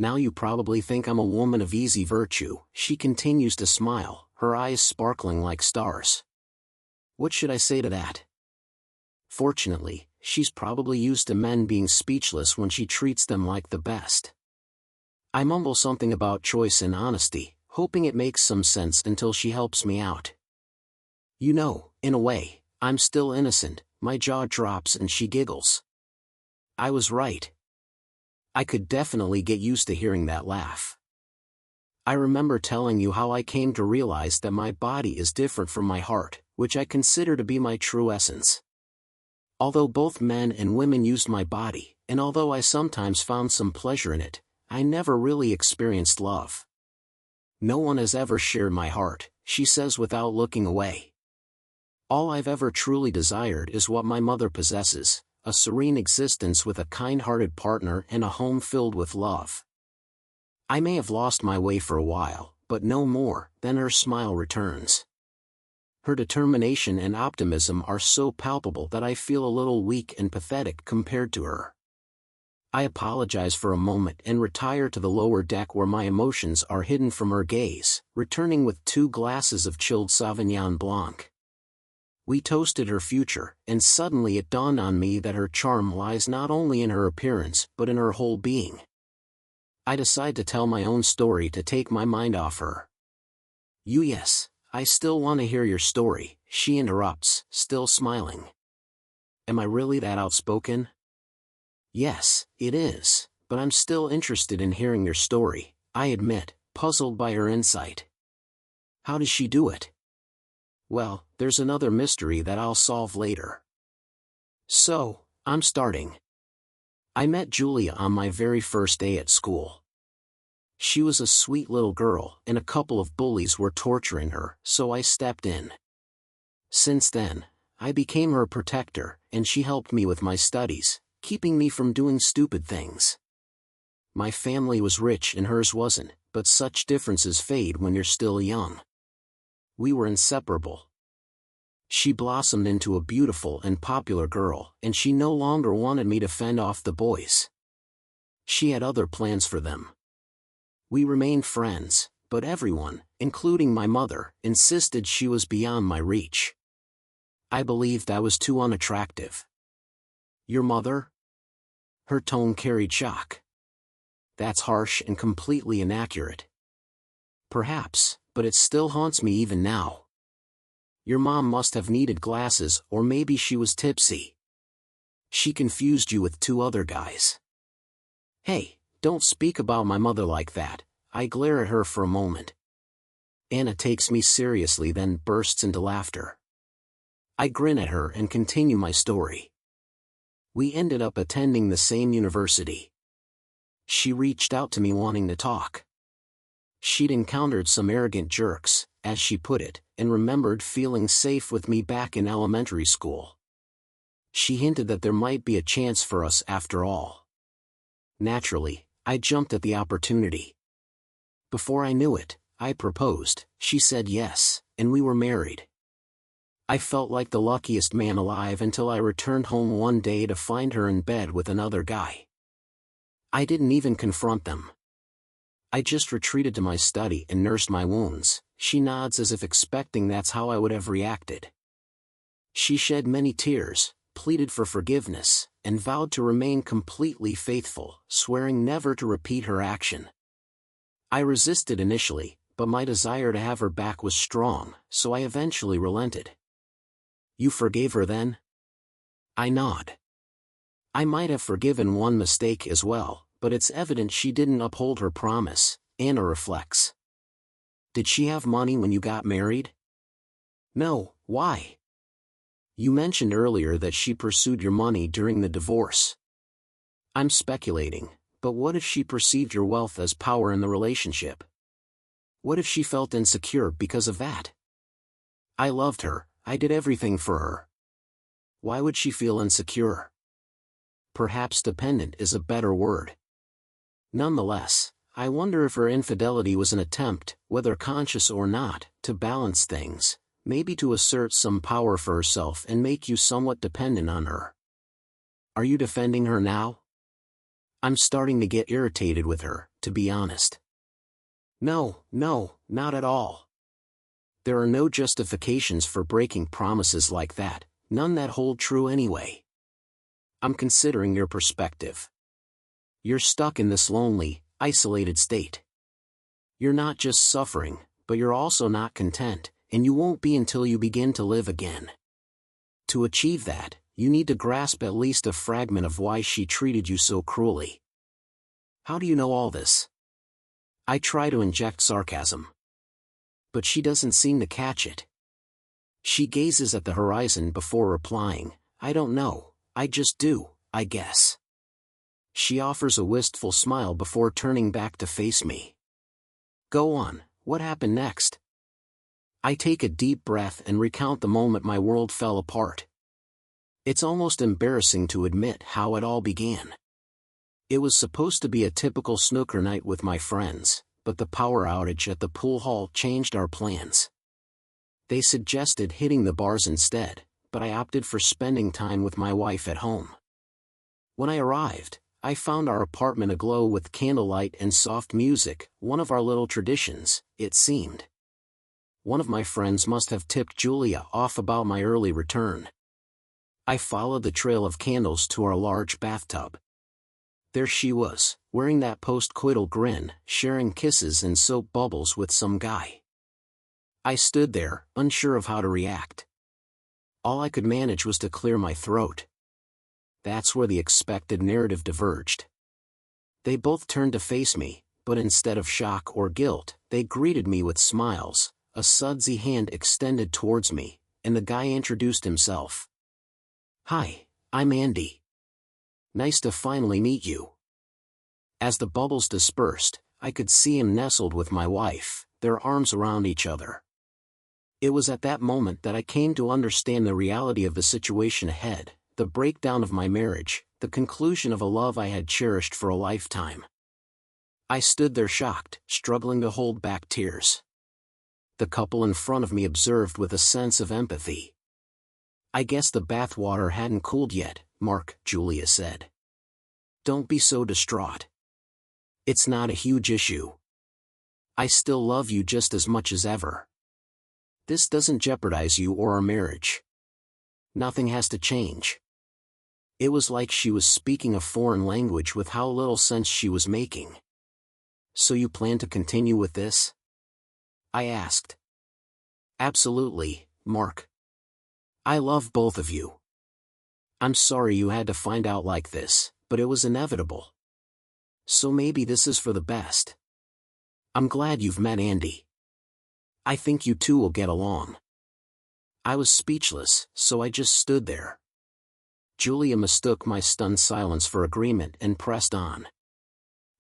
Now you probably think I'm a woman of easy virtue, she continues to smile, her eyes sparkling like stars. What should I say to that? Fortunately, she's probably used to men being speechless when she treats them like the best. I mumble something about choice and honesty, hoping it makes some sense until she helps me out. You know, in a way, I'm still innocent. My jaw drops and she giggles. I was right. I could definitely get used to hearing that laugh. I remember telling you how I came to realize that my body is different from my heart, which I consider to be my true essence. Although both men and women used my body, and although I sometimes found some pleasure in it, I never really experienced love. No one has ever shared my heart, she says without looking away. All I've ever truly desired is what my mother possesses, a serene existence with a kind-hearted partner and a home filled with love. I may have lost my way for a while, but no more. Then her smile returns. Her determination and optimism are so palpable that I feel a little weak and pathetic compared to her. I apologize for a moment and retire to the lower deck where my emotions are hidden from her gaze, returning with 2 glasses of chilled Sauvignon Blanc. We toasted her future, and suddenly it dawned on me that her charm lies not only in her appearance but in her whole being. I decide to tell my own story to take my mind off her. Yes, I still want to hear your story, she interrupts, still smiling. Am I really that outspoken? Yes, it is, but I'm still interested in hearing your story, I admit, puzzled by her insight. How does she do it? Well, there's another mystery that I'll solve later. So, I'm starting. I met Julia on my very first day at school. She was a sweet little girl, and a couple of bullies were torturing her, so I stepped in. Since then, I became her protector, and she helped me with my studies, keeping me from doing stupid things. My family was rich and hers wasn't, but such differences fade when you're still young. We were inseparable. She blossomed into a beautiful and popular girl, and she no longer wanted me to fend off the boys. She had other plans for them. We remained friends, but everyone, including my mother, insisted she was beyond my reach. I believed I was too unattractive. Your mother? Her tone carried shock. That's harsh and completely inaccurate. Perhaps, but it still haunts me even now. Your mom must have needed glasses, or maybe she was tipsy. She confused you with 2 other guys. Hey, don't speak about my mother like that. I glare at her for a moment. Anna takes me seriously, then bursts into laughter. I grin at her and continue my story. We ended up attending the same university. She reached out to me wanting to talk. She'd encountered some arrogant jerks, as she put it, and remembered feeling safe with me back in elementary school. She hinted that there might be a chance for us after all. Naturally, I jumped at the opportunity. Before I knew it, I proposed, she said yes, and we were married. I felt like the luckiest man alive until I returned home one day to find her in bed with another guy. I didn't even confront them. I just retreated to my study and nursed my wounds. She nods as if expecting that's how I would have reacted. She shed many tears, pleaded for forgiveness, and vowed to remain completely faithful, swearing never to repeat her action. I resisted initially, but my desire to have her back was strong, so I eventually relented. You forgave her then? I nod. I might have forgiven one mistake as well, but it's evident she didn't uphold her promise, Anna reflects. Did she have money when you got married? No, why? You mentioned earlier that she pursued your money during the divorce. I'm speculating, but what if she perceived your wealth as power in the relationship? What if she felt insecure because of that? I loved her, I did everything for her. Why would she feel insecure? Perhaps dependent is a better word. Nonetheless, I wonder if her infidelity was an attempt, whether conscious or not, to balance things, maybe to assert some power for herself and make you somewhat dependent on her. Are you defending her now? I'm starting to get irritated with her, to be honest. No, not at all. There are no justifications for breaking promises like that, none that hold true anyway. I'm considering your perspective. You're stuck in this lonely, isolated state. You're not just suffering, but you're also not content, and you won't be until you begin to live again. To achieve that, you need to grasp at least a fragment of why she treated you so cruelly. How do you know all this? I try to inject sarcasm. But she doesn't seem to catch it. She gazes at the horizon before replying, I don't know, I just do, I guess. She offers a wistful smile before turning back to face me. Go on, what happened next? I take a deep breath and recount the moment my world fell apart. It's almost embarrassing to admit how it all began. It was supposed to be a typical snooker night with my friends, but the power outage at the pool hall changed our plans. They suggested hitting the bars instead, but I opted for spending time with my wife at home. When I arrived, I found our apartment aglow with candlelight and soft music, one of our little traditions, it seemed. One of my friends must have tipped Julia off about my early return. I followed the trail of candles to our large bathtub. There she was, wearing that post-coital grin, sharing kisses and soap bubbles with some guy. I stood there, unsure of how to react. All I could manage was to clear my throat. That's where the expected narrative diverged. They both turned to face me, but instead of shock or guilt, they greeted me with smiles, a sudsy hand extended towards me, and the guy introduced himself. Hi, I'm Andy. Nice to finally meet you. As the bubbles dispersed, I could see him nestled with my wife, their arms around each other. It was at that moment that I came to understand the reality of the situation ahead, the breakdown of my marriage, the conclusion of a love I had cherished for a lifetime. I stood there shocked, struggling to hold back tears. The couple in front of me observed with a sense of empathy. I guess the bathwater hadn't cooled yet, Mark, Julia said. Don't be so distraught. It's not a huge issue. I still love you just as much as ever. This doesn't jeopardize you or our marriage. Nothing has to change. It was like she was speaking a foreign language with how little sense she was making. So you plan to continue with this? I asked. Absolutely, Mark. I love both of you. I'm sorry you had to find out like this, but it was inevitable. So maybe this is for the best. I'm glad you've met Andy. I think you two will get along. I was speechless, so I just stood there. Julia mistook my stunned silence for agreement and pressed on.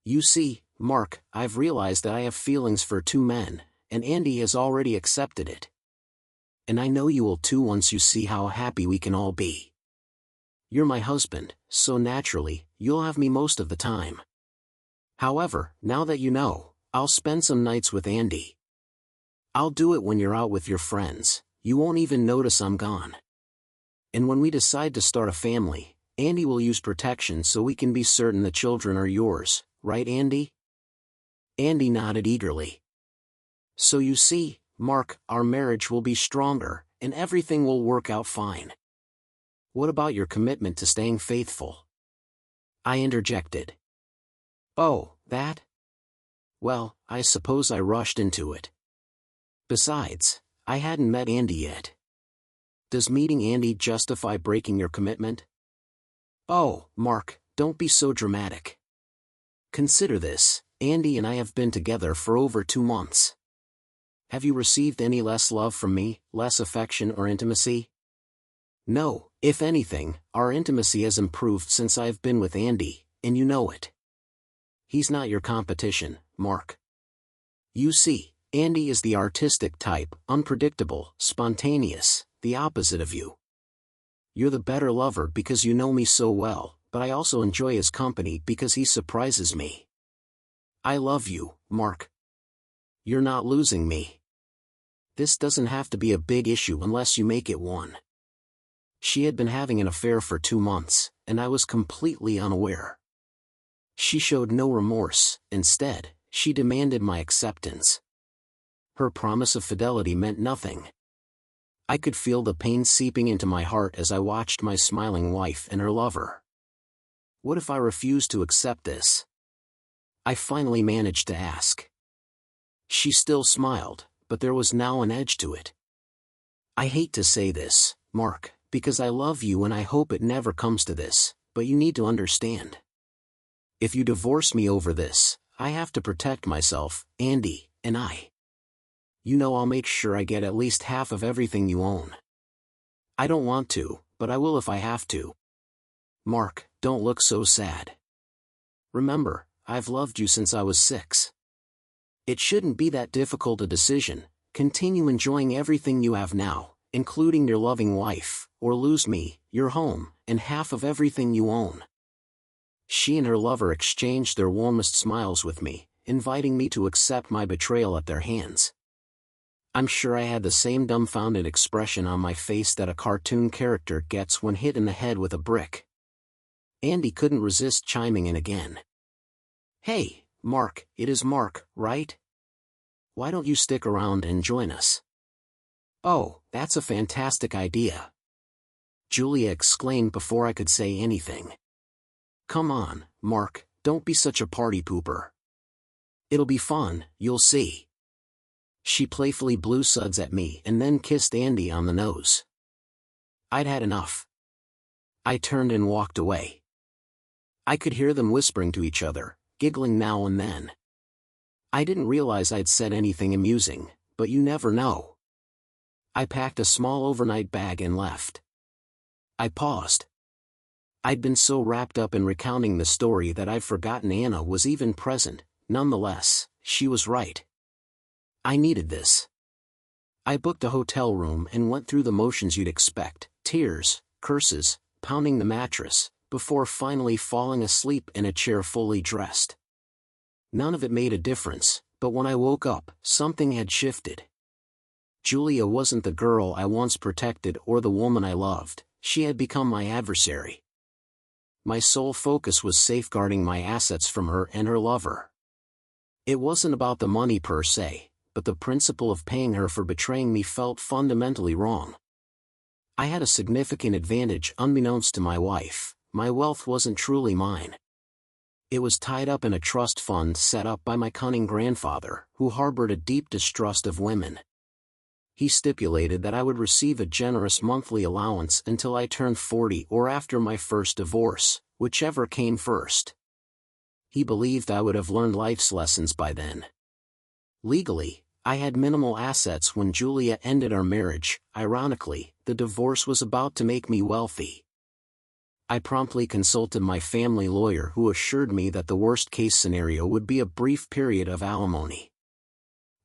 You see, Mark, I've realized that I have feelings for two men, and Andy has already accepted it. And I know you will too once you see how happy we can all be. You're my husband, so naturally, you'll have me most of the time. However, now that you know, I'll spend some nights with Andy. I'll do it when you're out with your friends, you won't even notice I'm gone. And when we decide to start a family, Andy will use protection so we can be certain the children are yours, right Andy? Andy nodded eagerly. So you see, Mark, our marriage will be stronger, and everything will work out fine. What about your commitment to staying faithful? I interjected. Oh, that? Well, I suppose I rushed into it. Besides, I hadn't met Andy yet. Does meeting Andy justify breaking your commitment? Oh, Mark, don't be so dramatic. Consider this, Andy and I have been together for over 2 months. Have you received any less love from me, less affection or intimacy? No, if anything, our intimacy has improved since I've been with Andy, and you know it. He's not your competition, Mark. You see, Andy is the artistic type, unpredictable, spontaneous, the opposite of you. You're the better lover because you know me so well, but I also enjoy his company because he surprises me. I love you, Mark. You're not losing me. This doesn't have to be a big issue unless you make it one. She had been having an affair for 2 months, and I was completely unaware. She showed no remorse, instead, she demanded my acceptance. Her promise of fidelity meant nothing. I could feel the pain seeping into my heart as I watched my smiling wife and her lover. What if I refused to accept this? I finally managed to ask. She still smiled, but there was now an edge to it. I hate to say this, Mark, because I love you and I hope it never comes to this, but you need to understand. If you divorce me over this, I have to protect myself, Andy, and I. You know I'll make sure I get at least half of everything you own. I don't want to, but I will if I have to. Mark, don't look so sad. Remember, I've loved you since I was 6. It shouldn't be that difficult a decision. Continue enjoying everything you have now, including your loving wife, or lose me, your home, and half of everything you own. She and her lover exchanged their warmest smiles with me, inviting me to accept my betrayal at their hands. I'm sure I had the same dumbfounded expression on my face that a cartoon character gets when hit in the head with a brick. Andy couldn't resist chiming in again. Hey, Mark, it is Mark, right? Why don't you stick around and join us? Oh, that's a fantastic idea. Julia exclaimed before I could say anything. Come on, Mark, don't be such a party pooper. It'll be fun, you'll see. She playfully blew suds at me and then kissed Andy on the nose. I'd had enough. I turned and walked away. I could hear them whispering to each other, giggling now and then. I didn't realize I'd said anything amusing, but you never know. I packed a small overnight bag and left. I paused. I'd been so wrapped up in recounting the story that I'd forgotten Anna was even present. Nonetheless, she was right. I needed this. I booked a hotel room and went through the motions you'd expect, tears, curses, pounding the mattress, before finally falling asleep in a chair fully dressed. None of it made a difference, but when I woke up, something had shifted. Julia wasn't the girl I once protected or the woman I loved, she had become my adversary. My sole focus was safeguarding my assets from her and her lover. It wasn't about the money per se, but the principle of paying her for betraying me felt fundamentally wrong. I had a significant advantage unbeknownst to my wife. My wealth wasn't truly mine. It was tied up in a trust fund set up by my cunning grandfather, who harbored a deep distrust of women. He stipulated that I would receive a generous monthly allowance until I turned 40 or after my first divorce, whichever came first. He believed I would have learned life's lessons by then. Legally, I had minimal assets when Julia ended our marriage. Ironically, the divorce was about to make me wealthy. I promptly consulted my family lawyer, who assured me that the worst-case scenario would be a brief period of alimony.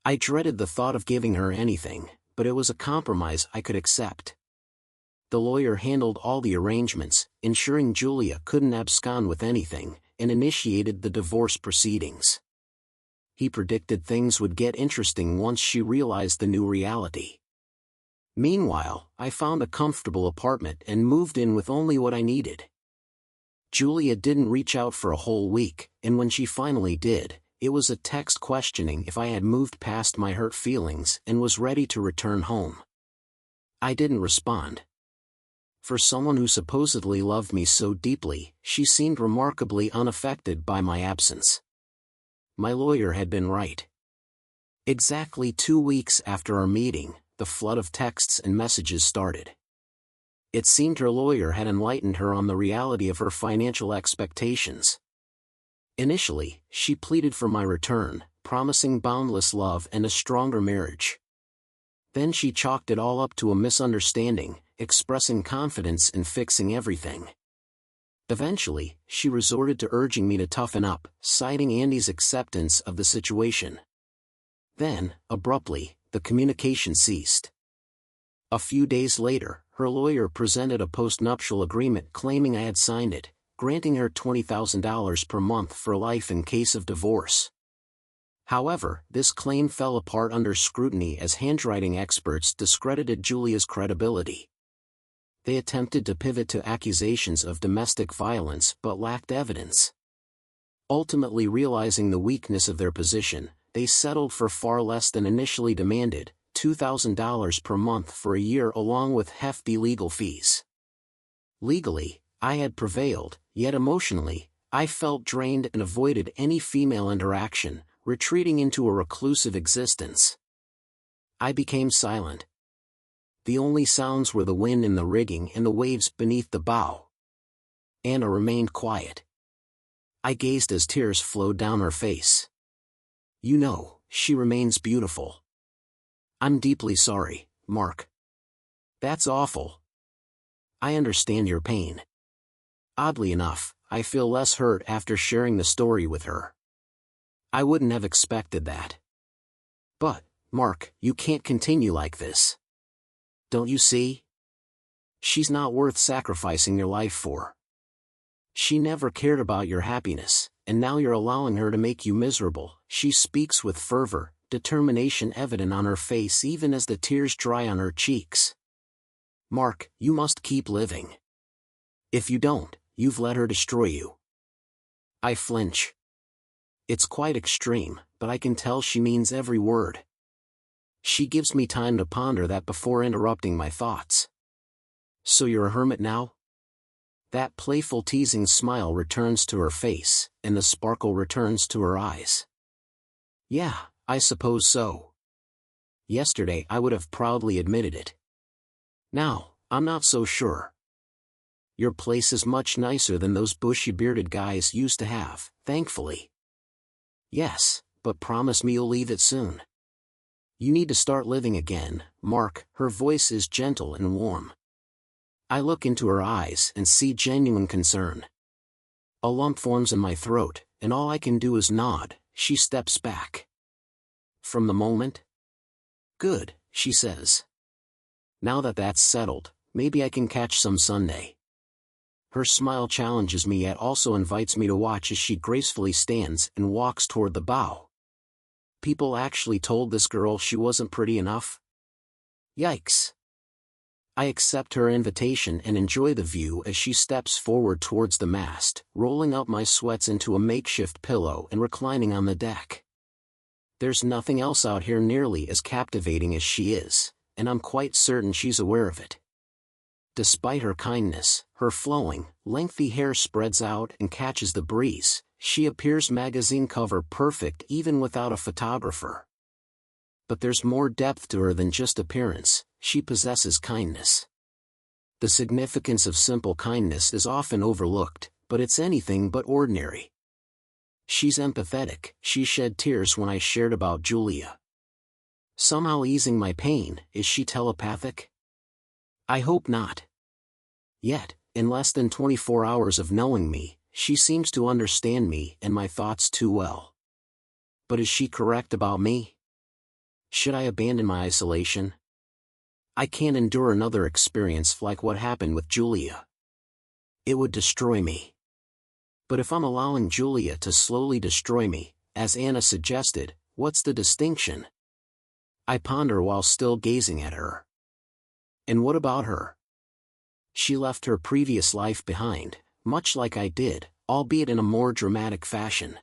I dreaded the thought of giving her anything, but it was a compromise I could accept. The lawyer handled all the arrangements, ensuring Julia couldn't abscond with anything, and initiated the divorce proceedings. He predicted things would get interesting once she realized the new reality. Meanwhile, I found a comfortable apartment and moved in with only what I needed. Julia didn't reach out for a whole week, and when she finally did, it was a text questioning if I had moved past my hurt feelings and was ready to return home. I didn't respond. For someone who supposedly loved me so deeply, she seemed remarkably unaffected by my absence. My lawyer had been right. Exactly 2 weeks after our meeting, the flood of texts and messages started. It seemed her lawyer had enlightened her on the reality of her financial expectations. Initially, she pleaded for my return, promising boundless love and a stronger marriage. Then she chalked it all up to a misunderstanding, expressing confidence in fixing everything. Eventually, she resorted to urging me to toughen up, citing Andy's acceptance of the situation. Then, abruptly, the communication ceased. A few days later, her lawyer presented a post-nuptial agreement claiming I had signed it, granting her $20,000 per month for life in case of divorce. However, this claim fell apart under scrutiny as handwriting experts discredited Julia's credibility. They attempted to pivot to accusations of domestic violence but lacked evidence. Ultimately realizing the weakness of their position, they settled for far less than initially demanded, $2,000 per month for a year along with hefty legal fees. Legally, I had prevailed, yet emotionally, I felt drained and avoided any female interaction, retreating into a reclusive existence. I became silent. The only sounds were the wind in the rigging and the waves beneath the bow. Anna remained quiet. I gazed as tears flowed down her face. You know, she remains beautiful. I'm deeply sorry, Mark. That's awful. I understand your pain. Oddly enough, I feel less hurt after sharing the story with her. I wouldn't have expected that. But, Mark, you can't continue like this. Don't you see? She's not worth sacrificing your life for. She never cared about your happiness, and now you're allowing her to make you miserable. She speaks with fervor, determination evident on her face even as the tears dry on her cheeks. Mark, you must keep living. If you don't, you've let her destroy you. I flinch. It's quite extreme, but I can tell she means every word. She gives me time to ponder that before interrupting my thoughts. So you're a hermit now? That playful teasing smile returns to her face, and the sparkle returns to her eyes. Yeah, I suppose so. Yesterday I would have proudly admitted it. Now, I'm not so sure. Your place is much nicer than those bushy-bearded guys used to have, thankfully. Yes, but promise me you'll leave it soon. You need to start living again, Mark. Her voice is gentle and warm. I look into her eyes and see genuine concern. A lump forms in my throat, and all I can do is nod. She steps back. From the moment? Good, she says. Now that that's settled, maybe I can catch some Sunday. Her smile challenges me yet also invites me to watch as she gracefully stands and walks toward the bow. People actually told this girl she wasn't pretty enough? Yikes. I accept her invitation and enjoy the view as she steps forward towards the mast, rolling up my sweats into a makeshift pillow and reclining on the deck. There's nothing else out here nearly as captivating as she is, and I'm quite certain she's aware of it. Despite her kindness, her flowing, lengthy hair spreads out and catches the breeze. She appears magazine cover perfect even without a photographer. But there's more depth to her than just appearance. She possesses kindness. The significance of simple kindness is often overlooked, but it's anything but ordinary. She's empathetic. She shed tears when I shared about Julia. Somehow easing my pain. Is she telepathic? I hope not. Yet, in less than 24 hours of knowing me, she seems to understand me and my thoughts too well. But is she correct about me? Should I abandon my isolation? I can't endure another experience like what happened with Julia. It would destroy me. But if I'm allowing Julia to slowly destroy me, as Anna suggested, what's the distinction? I ponder while still gazing at her. And what about her? She left her previous life behind, much like I did, albeit in a more dramatic fashion.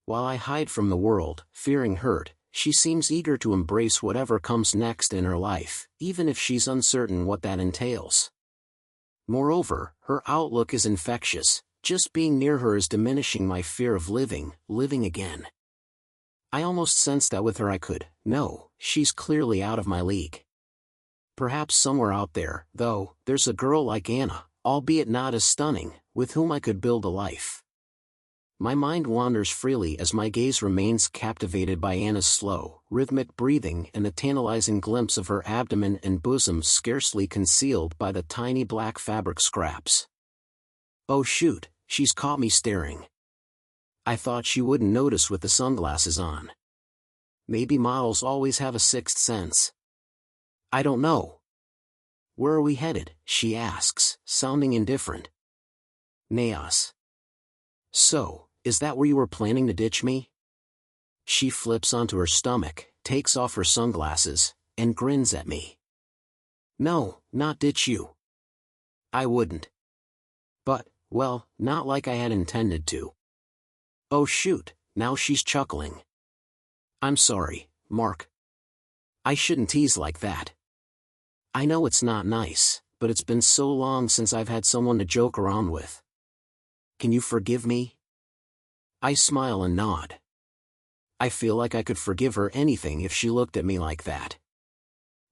While I hide from the world, fearing hurt, she seems eager to embrace whatever comes next in her life, even if she's uncertain what that entails. Moreover, her outlook is infectious. Just being near her is diminishing my fear of living again. I almost sensed that with her I could. No, she's clearly out of my league. Perhaps somewhere out there, though, there's a girl like Anna, albeit not as stunning, with whom I could build a life. My mind wanders freely as my gaze remains captivated by Anna's slow, rhythmic breathing and the tantalizing glimpse of her abdomen and bosom scarcely concealed by the tiny black fabric scraps. Oh shoot, she's caught me staring. I thought she wouldn't notice with the sunglasses on. Maybe models always have a sixth sense. I don't know. Where are we headed? She asks, sounding indifferent. Naos. So, is that where you were planning to ditch me? She flips onto her stomach, takes off her sunglasses, and grins at me. No, not ditch you. I wouldn't. But, well, not like I had intended to. Oh shoot, now she's chuckling. I'm sorry, Mark. I shouldn't tease like that. I know it's not nice, but it's been so long since I've had someone to joke around with. Can you forgive me? I smile and nod. I feel like I could forgive her anything if she looked at me like that.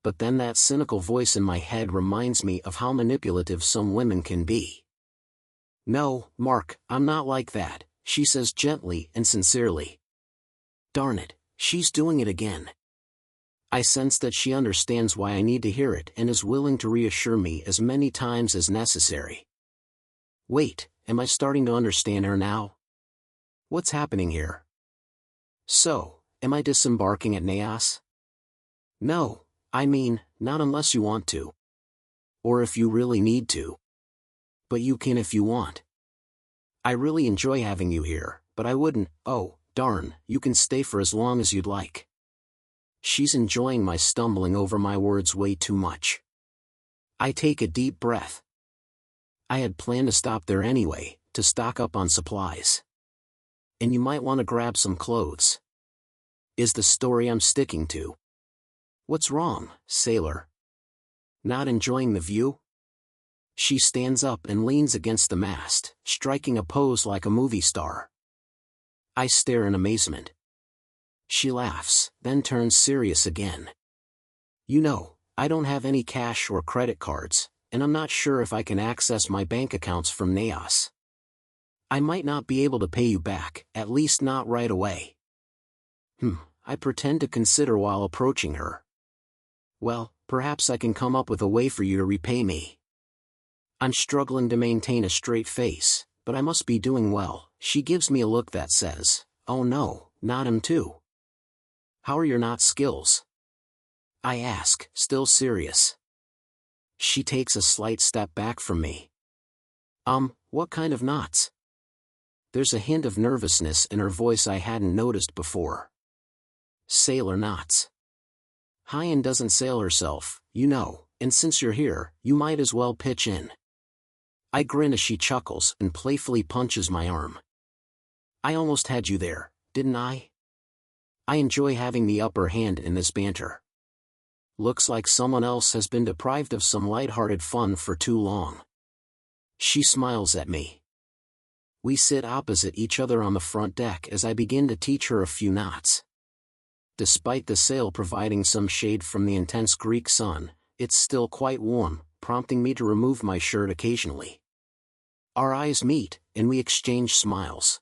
But then that cynical voice in my head reminds me of how manipulative some women can be. No, Mark, I'm not like that, she says gently and sincerely. Darn it, she's doing it again. I sense that she understands why I need to hear it and is willing to reassure me as many times as necessary. Wait, am I starting to understand her now? What's happening here? So, am I disembarking at Naos? No, I mean, not unless you want to. Or if you really need to. But you can if you want. I really enjoy having you here, but I wouldn't. Oh, darn, you can stay for as long as you'd like. She's enjoying my stumbling over my words way too much. I take a deep breath. I had planned to stop there anyway, to stock up on supplies. And you might want to grab some clothes. Is the story I'm sticking to. What's wrong, sailor? Not enjoying the view? She stands up and leans against the mast, striking a pose like a movie star. I stare in amazement. She laughs, then turns serious again. You know, I don't have any cash or credit cards, and I'm not sure if I can access my bank accounts from Naos. I might not be able to pay you back, at least not right away. I pretend to consider while approaching her. Well, perhaps I can come up with a way for you to repay me. I'm struggling to maintain a straight face, but I must be doing well. She gives me a look that says, oh no, not him too. How are your knot skills? I ask, still serious. She takes a slight step back from me. What kind of knots? There's a hint of nervousness in her voice I hadn't noticed before. Sailor knots. Hyen doesn't sail herself, you know, and since you're here, you might as well pitch in. I grin as she chuckles and playfully punches my arm. I almost had you there, didn't I? I enjoy having the upper hand in this banter. Looks like someone else has been deprived of some light-hearted fun for too long. She smiles at me. We sit opposite each other on the front deck as I begin to teach her a few knots. Despite the sail providing some shade from the intense Greek sun, it's still quite warm, prompting me to remove my shirt occasionally. Our eyes meet, and we exchange smiles.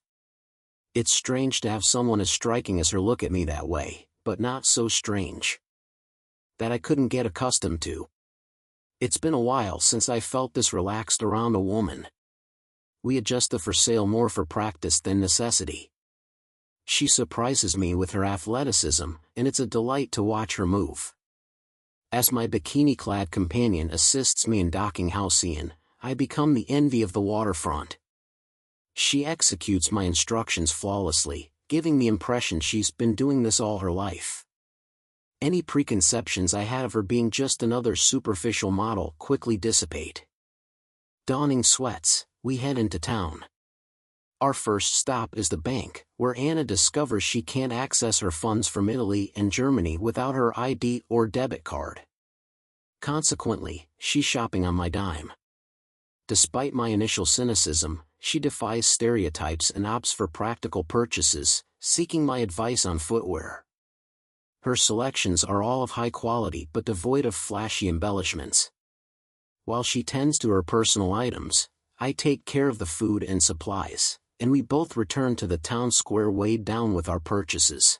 It's strange to have someone as striking as her look at me that way, but not so strange. That I couldn't get accustomed to. It's been a while since I felt this relaxed around a woman. We adjust the for sale more for practice than necessity. She surprises me with her athleticism, and it's a delight to watch her move. As my bikini-clad companion assists me in docking halcyon, I become the envy of the waterfront. She executes my instructions flawlessly, giving the impression she's been doing this all her life. Any preconceptions I had of her being just another superficial model quickly dissipate. Donning sweats, we head into town. Our first stop is the bank, where Anna discovers she can't access her funds from Italy and Germany without her ID or debit card. Consequently, she's shopping on my dime. Despite my initial cynicism, she defies stereotypes and opts for practical purchases, seeking my advice on footwear. Her selections are all of high quality but devoid of flashy embellishments. While she tends to her personal items, I take care of the food and supplies, and we both return to the town square weighed down with our purchases.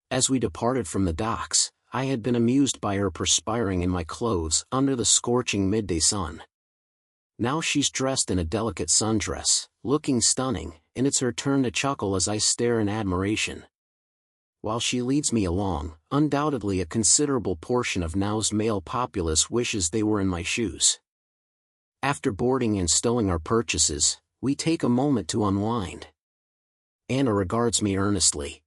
As we departed from the docks, I had been amused by her perspiring in my clothes under the scorching midday sun. Now she's dressed in a delicate sundress, looking stunning, and it's her turn to chuckle as I stare in admiration. While she leads me along, undoubtedly a considerable portion of now's male populace wishes they were in my shoes. After boarding and stowing our purchases, we take a moment to unwind. Anna regards me earnestly.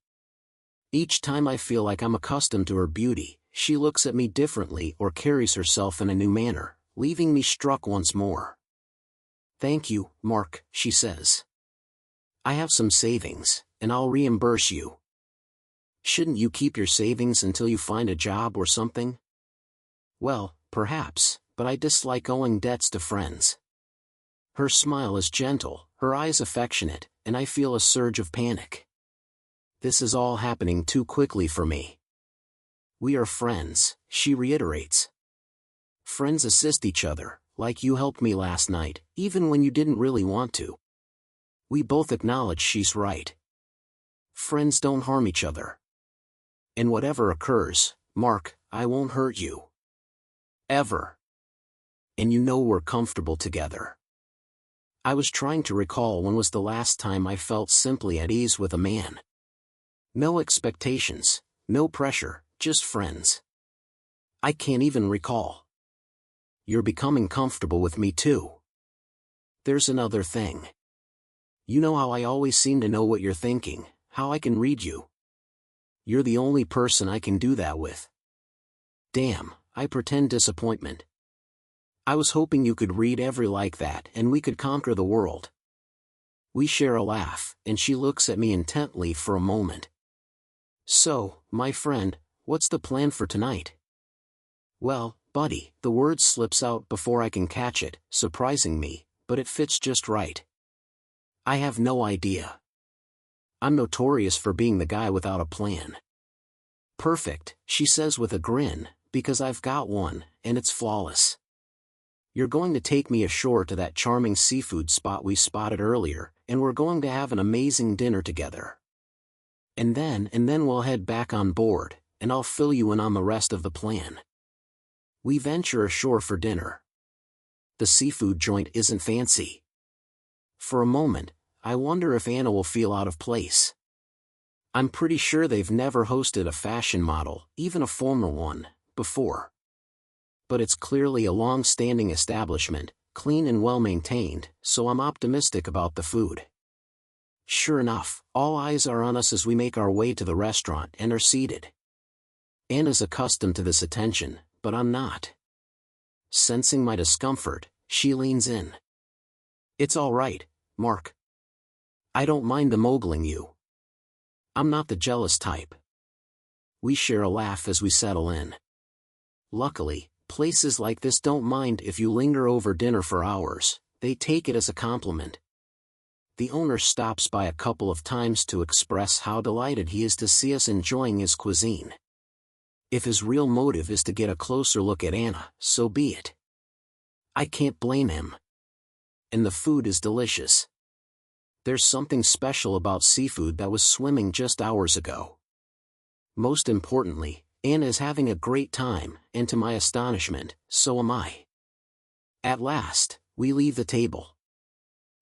Each time I feel like I'm accustomed to her beauty, she looks at me differently or carries herself in a new manner, leaving me struck once more. "Thank you, Mark," she says. "I have some savings, and I'll reimburse you." "Shouldn't you keep your savings until you find a job or something?" "Well, perhaps, but I dislike owing debts to friends." Her smile is gentle, her eyes affectionate, and I feel a surge of panic. This is all happening too quickly for me. "We are friends," she reiterates. "Friends assist each other, like you helped me last night, even when you didn't really want to." We both acknowledge she's right. Friends don't harm each other. "And whatever occurs, Mark, I won't hurt you. Ever. And you know we're comfortable together." I was trying to recall when was the last time I felt simply at ease with a man. No expectations, no pressure, just friends. I can't even recall. "You're becoming comfortable with me too. There's another thing. You know how I always seem to know what you're thinking, how I can read you. You're the only person I can do that with." Damn, I pretend disappointment. "I was hoping you could read every like that and we could conquer the world." We share a laugh, and she looks at me intently for a moment. "So, my friend, what's the plan for tonight?" "Well, buddy," the word slips out before I can catch it, surprising me, but it fits just right. "I have no idea. I'm notorious for being the guy without a plan." "Perfect," she says with a grin, "because I've got one, and it's flawless. You're going to take me ashore to that charming seafood spot we spotted earlier, and we're going to have an amazing dinner together. And then we'll head back on board, and I'll fill you in on the rest of the plan." We venture ashore for dinner. The seafood joint isn't fancy. For a moment, I wonder if Anna will feel out of place. I'm pretty sure they've never hosted a fashion model, even a formal one, before. But it's clearly a long-standing establishment, clean and well-maintained, so I'm optimistic about the food. Sure enough, all eyes are on us as we make our way to the restaurant and are seated. Anna's accustomed to this attention, but I'm not. Sensing my discomfort, she leans in. "It's all right, Mark. I don't mind them ogling you. I'm not the jealous type." We share a laugh as we settle in. Luckily, places like this don't mind if you linger over dinner for hours, they take it as a compliment. The owner stops by a couple of times to express how delighted he is to see us enjoying his cuisine. If his real motive is to get a closer look at Anna, so be it. I can't blame him. And the food is delicious. There's something special about seafood that was swimming just hours ago. Most importantly, Anna is having a great time, and to my astonishment, so am I. At last, we leave the table.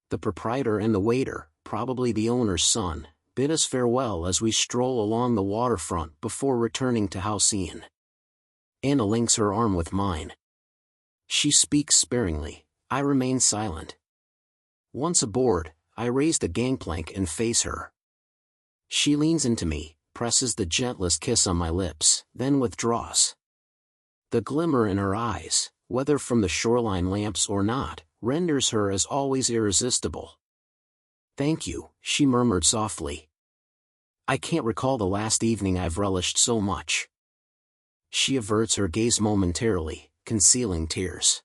The proprietor and the waiter, probably the owner's son, bid us farewell as we stroll along the waterfront before returning to House Ian. Anna links her arm with mine. She speaks sparingly, I remain silent. Once aboard, I raise the gangplank and face her. She leans into me, presses the gentlest kiss on my lips, then withdraws. The glimmer in her eyes, whether from the shoreline lamps or not, renders her as always irresistible. "Thank you," she murmured softly. "I can't recall the last evening I've relished so much." She averts her gaze momentarily, concealing tears.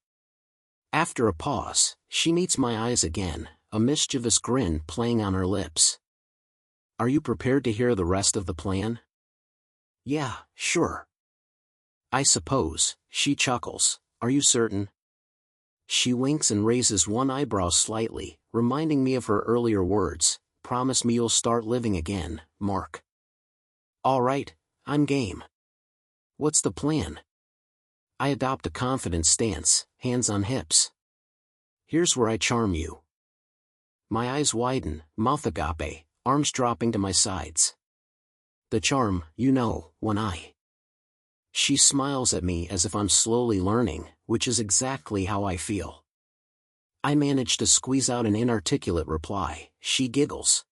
After a pause, she meets my eyes again, a mischievous grin playing on her lips. Are you prepared to hear the rest of the plan? Yeah, sure. I suppose, she chuckles. Are you certain? She winks and raises one eyebrow slightly, reminding me of her earlier words. Promise me you'll start living again, Mark. All right, I'm game. What's the plan? I adopt a confident stance, hands on hips. Here's where I charm you. My eyes widen, mouth agape, arms dropping to my sides. The charm, you know, when I. She smiles at me as if I'm slowly learning, which is exactly how I feel. I manage to squeeze out an inarticulate reply. She giggles.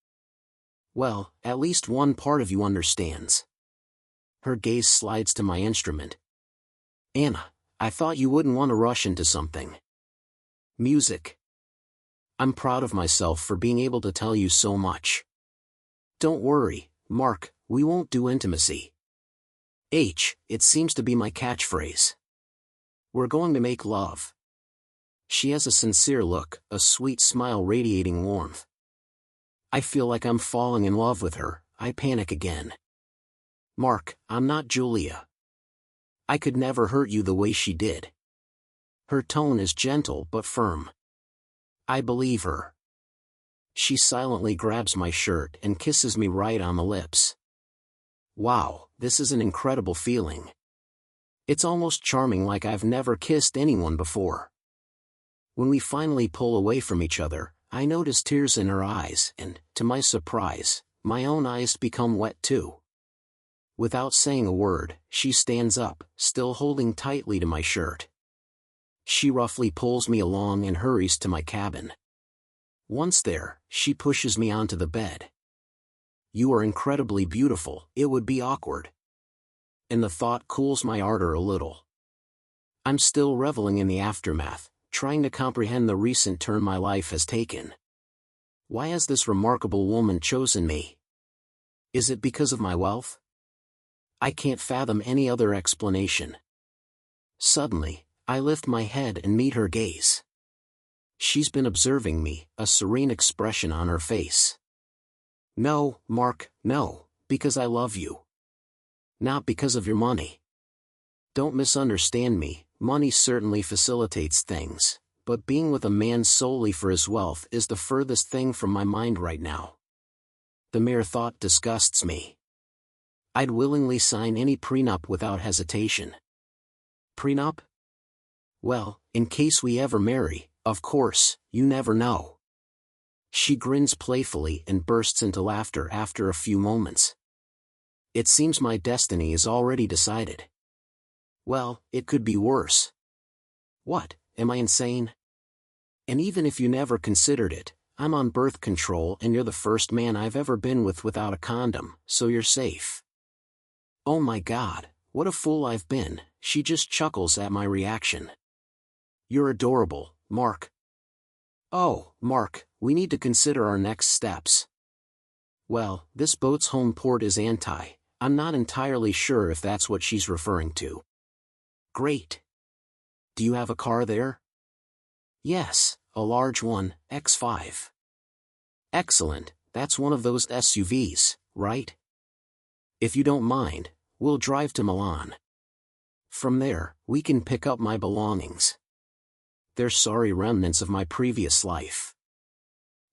Well, at least one part of you understands. Her gaze slides to my instrument. Anna, I thought you wouldn't want to rush into something. Music. I'm proud of myself for being able to tell you so much. Don't worry, Mark, we won't do intimacy. It seems to be my catchphrase. We're going to make love. She has a sincere look, a sweet smile radiating warmth. I feel like I'm falling in love with her. I panic again. Mark, I'm not Julia. I could never hurt you the way she did. Her tone is gentle but firm. I believe her. She silently grabs my shirt and kisses me right on the lips. Wow, this is an incredible feeling. It's almost charming, like I've never kissed anyone before. When we finally pull away from each other, I notice tears in her eyes and, to my surprise, my own eyes become wet too. Without saying a word, she stands up, still holding tightly to my shirt. She roughly pulls me along and hurries to my cabin. Once there, she pushes me onto the bed. You are incredibly beautiful, it would be awkward. And the thought cools my ardor a little. I'm still reveling in the aftermath, trying to comprehend the recent turn my life has taken. Why has this remarkable woman chosen me? Is it because of my wealth? I can't fathom any other explanation. Suddenly, I lift my head and meet her gaze. She's been observing me, a serene expression on her face. No, Mark, no, because I love you. Not because of your money. Don't misunderstand me, money certainly facilitates things, but being with a man solely for his wealth is the furthest thing from my mind right now. The mere thought disgusts me. I'd willingly sign any prenup without hesitation. Prenup? Well, in case we ever marry, of course, you never know. She grins playfully and bursts into laughter after a few moments. It seems my destiny is already decided. Well, it could be worse. What, am I insane? And even if you never considered it, I'm on birth control and you're the first man I've ever been with without a condom, so you're safe. Oh my God, what a fool I've been, she just chuckles at my reaction. You're adorable, Mark. Oh, Mark, we need to consider our next steps. Well, this boat's home port is anti. I'm not entirely sure if that's what she's referring to. Great. Do you have a car there? Yes, a large one, X5. Excellent, that's one of those SUVs, right? If you don't mind, we'll drive to Milan. From there, we can pick up my belongings. They're sorry remnants of my previous life.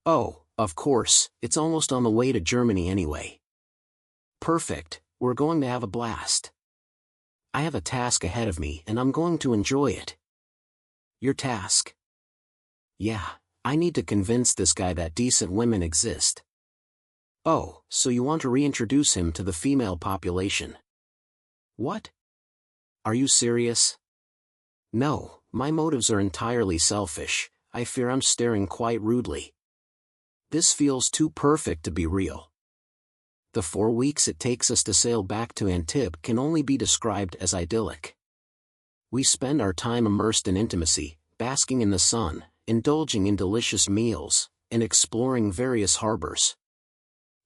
Oh, of course, it's almost on the way to Germany anyway. Perfect, we're going to have a blast. I have a task ahead of me and I'm going to enjoy it. Your task? Yeah, I need to convince this guy that decent women exist. Oh, so you want to reintroduce him to the female population? What? Are you serious? No, my motives are entirely selfish. I fear I'm staring quite rudely. This feels too perfect to be real. The 4 weeks it takes us to sail back to Antibes can only be described as idyllic. We spend our time immersed in intimacy, basking in the sun, indulging in delicious meals, and exploring various harbors.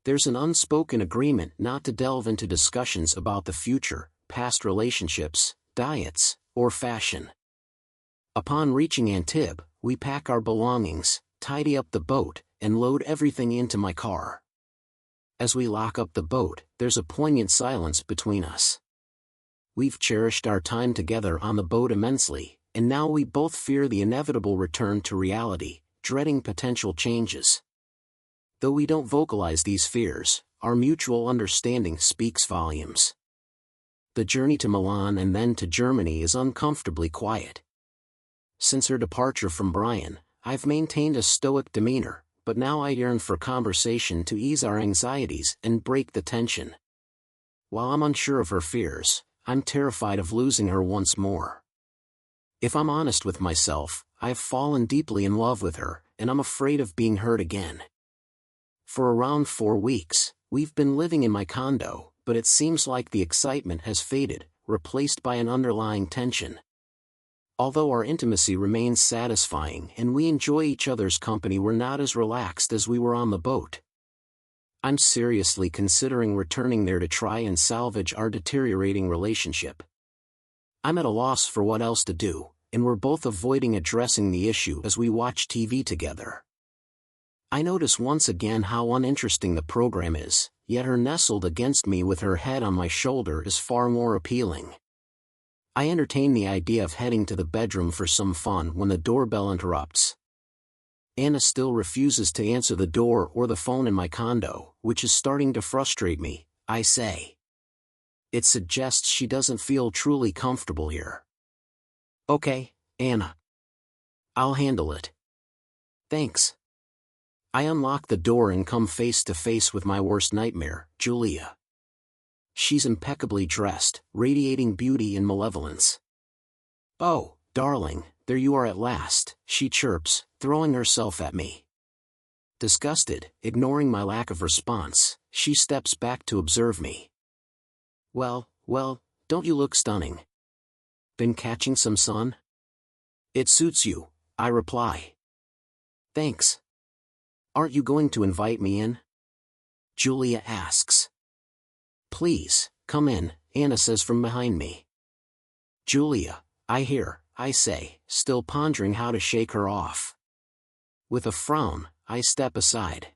There's an unspoken agreement not to delve into discussions about the future, past relationships, diets, or fashion. Upon reaching Antibes, we pack our belongings, tidy up the boat, and load everything into my car. As we lock up the boat, there's a poignant silence between us. We've cherished our time together on the boat immensely, and now we both fear the inevitable return to reality, dreading potential changes. Though we don't vocalize these fears, our mutual understanding speaks volumes. The journey to Milan and then to Germany is uncomfortably quiet. Since her departure from Brian, I've maintained a stoic demeanor, but now I yearn for conversation to ease our anxieties and break the tension. While I'm unsure of her fears, I'm terrified of losing her once more. If I'm honest with myself, I've fallen deeply in love with her, and I'm afraid of being hurt again. For around 4 weeks, we've been living in my condo, but it seems like the excitement has faded, replaced by an underlying tension. Although our intimacy remains satisfying and we enjoy each other's company, we're not as relaxed as we were on the boat. I'm seriously considering returning there to try and salvage our deteriorating relationship. I'm at a loss for what else to do, and we're both avoiding addressing the issue as we watch TV together. I notice once again how uninteresting the program is, yet her nestled against me with her head on my shoulder is far more appealing. I entertain the idea of heading to the bedroom for some fun when the doorbell interrupts. Anna still refuses to answer the door or the phone in my condo, which is starting to frustrate me, I say. It suggests she doesn't feel truly comfortable here. Okay, Anna. I'll handle it. Thanks. I unlock the door and come face to face with my worst nightmare, Julia. She's impeccably dressed, radiating beauty and malevolence. "Oh, darling, there you are at last," she chirps, throwing herself at me. Disgusted, ignoring my lack of response, she steps back to observe me. Well, don't you look stunning? Been catching some sun?" "It suits you," I reply. "Thanks. Aren't you going to invite me in?" Julia asks. "Please, come in," Anna says from behind me. "Julia, I hear," I say, still pondering how to shake her off. With a frown, I step aside.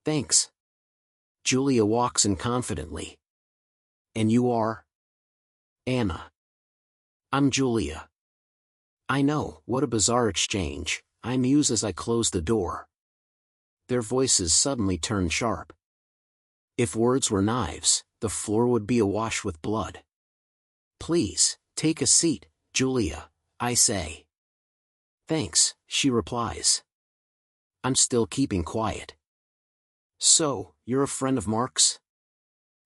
"Thanks." Julia walks in confidently. "And you are?" "Anna." "I'm Julia." I know, what a bizarre exchange, I muse as I close the door. Their voices suddenly turn sharp. If words were knives, the floor would be awash with blood. "Please, take a seat, Julia," I say. "Thanks," she replies. I'm still keeping quiet. "So, you're a friend of Mark's?"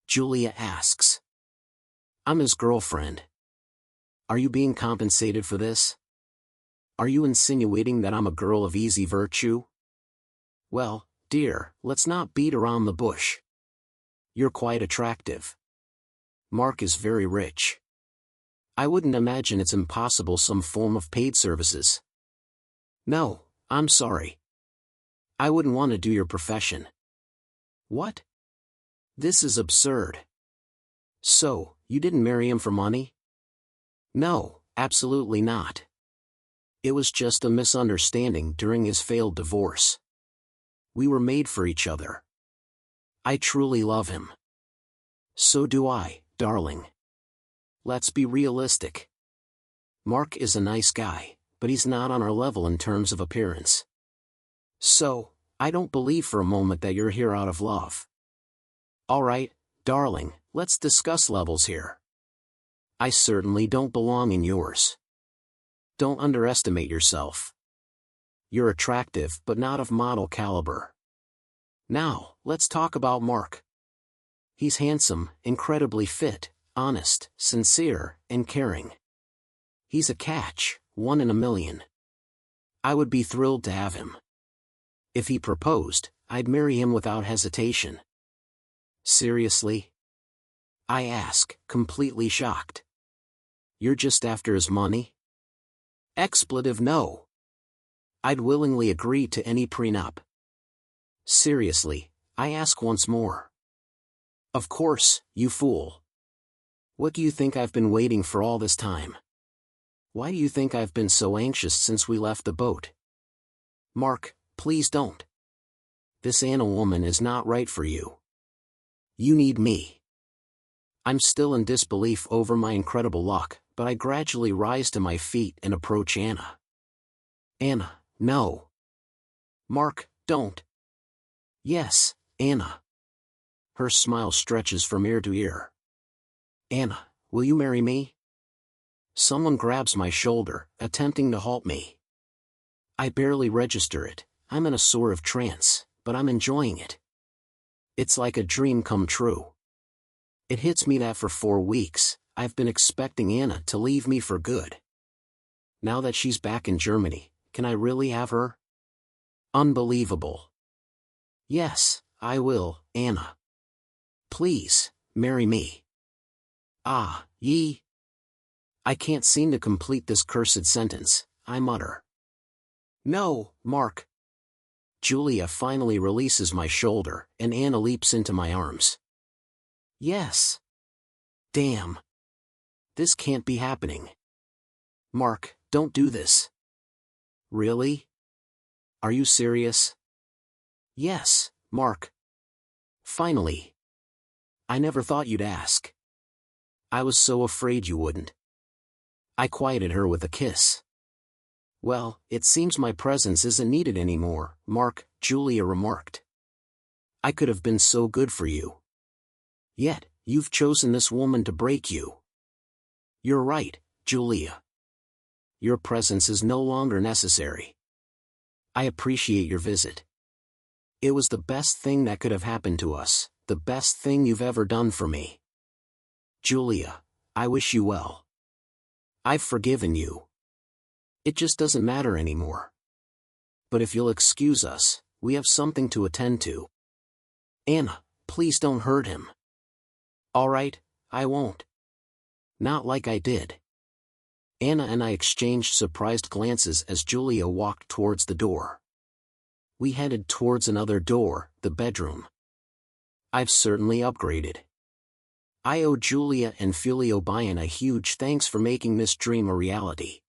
Julia asks. "I'm his girlfriend." "Are you being compensated for this? Are you insinuating that I'm a girl of easy virtue?" "Well, dear, let's not beat around the bush. You're quite attractive. Mark is very rich. I wouldn't imagine it's impossible some form of paid services." "No, I'm sorry. I wouldn't want to do your profession." "What? This is absurd." "So, you didn't marry him for money?" "No, absolutely not. It was just a misunderstanding during his failed divorce. We were made for each other. I truly love him." "So do I, darling. Let's be realistic. Mark is a nice guy, but he's not on our level in terms of appearance. So, I don't believe for a moment that you're here out of love." "All right, darling, let's discuss levels here. I certainly don't belong in yours. Don't underestimate yourself. You're attractive but not of model caliber. Now, let's talk about Mark. He's handsome, incredibly fit, honest, sincere, and caring. He's a catch, 1 in a million. I would be thrilled to have him. If he proposed, I'd marry him without hesitation." "Seriously?" I ask, completely shocked. "You're just after his money?" Expletive no. I'd willingly agree to any prenup. "Seriously, I ask once more." "Of course, you fool. What do you think I've been waiting for all this time? Why do you think I've been so anxious since we left the boat? Mark, please don't. This Anna woman is not right for you. You need me. I'm still in disbelief over my incredible luck, but I gradually rise to my feet and approach Anna. Anna, no. Mark, don't. Yes, Anna. Her smile stretches from ear to ear. Anna, will you marry me? Someone grabs my shoulder, attempting to halt me. I barely register it. I'm in a sort of trance, but I'm enjoying it. It's like a dream come true. It hits me that for 4 weeks, I've been expecting Anna to leave me for good. Now that she's back in Germany, can I really have her? Unbelievable. Yes, I will, Anna. Please, marry me. Ah, ye. I can't seem to complete this cursed sentence, I mutter. No, Mark. Julia finally releases my shoulder, and Anna leaps into my arms. Yes. Damn. This can't be happening. Mark, don't do this. Really? Are you serious? Yes, Mark. Finally. I never thought you'd ask. I was so afraid you wouldn't. I quieted her with a kiss. Well, it seems my presence isn't needed anymore, Mark, Julia remarked. I could have been so good for you. Yet, you've chosen this woman to break you. You're right, Julia. Your presence is no longer necessary. I appreciate your visit. It was the best thing that could have happened to us, the best thing you've ever done for me. Julia, I wish you well. I've forgiven you. It just doesn't matter anymore. But if you'll excuse us, we have something to attend to. Anna, please don't hurt him. All right, I won't. Not like I did. Anna and I exchanged surprised glances as Julia walked towards the door. We headed towards another door, the bedroom. I've certainly upgraded. I owe Julia and Filio Bayan a huge thanks for making this dream a reality.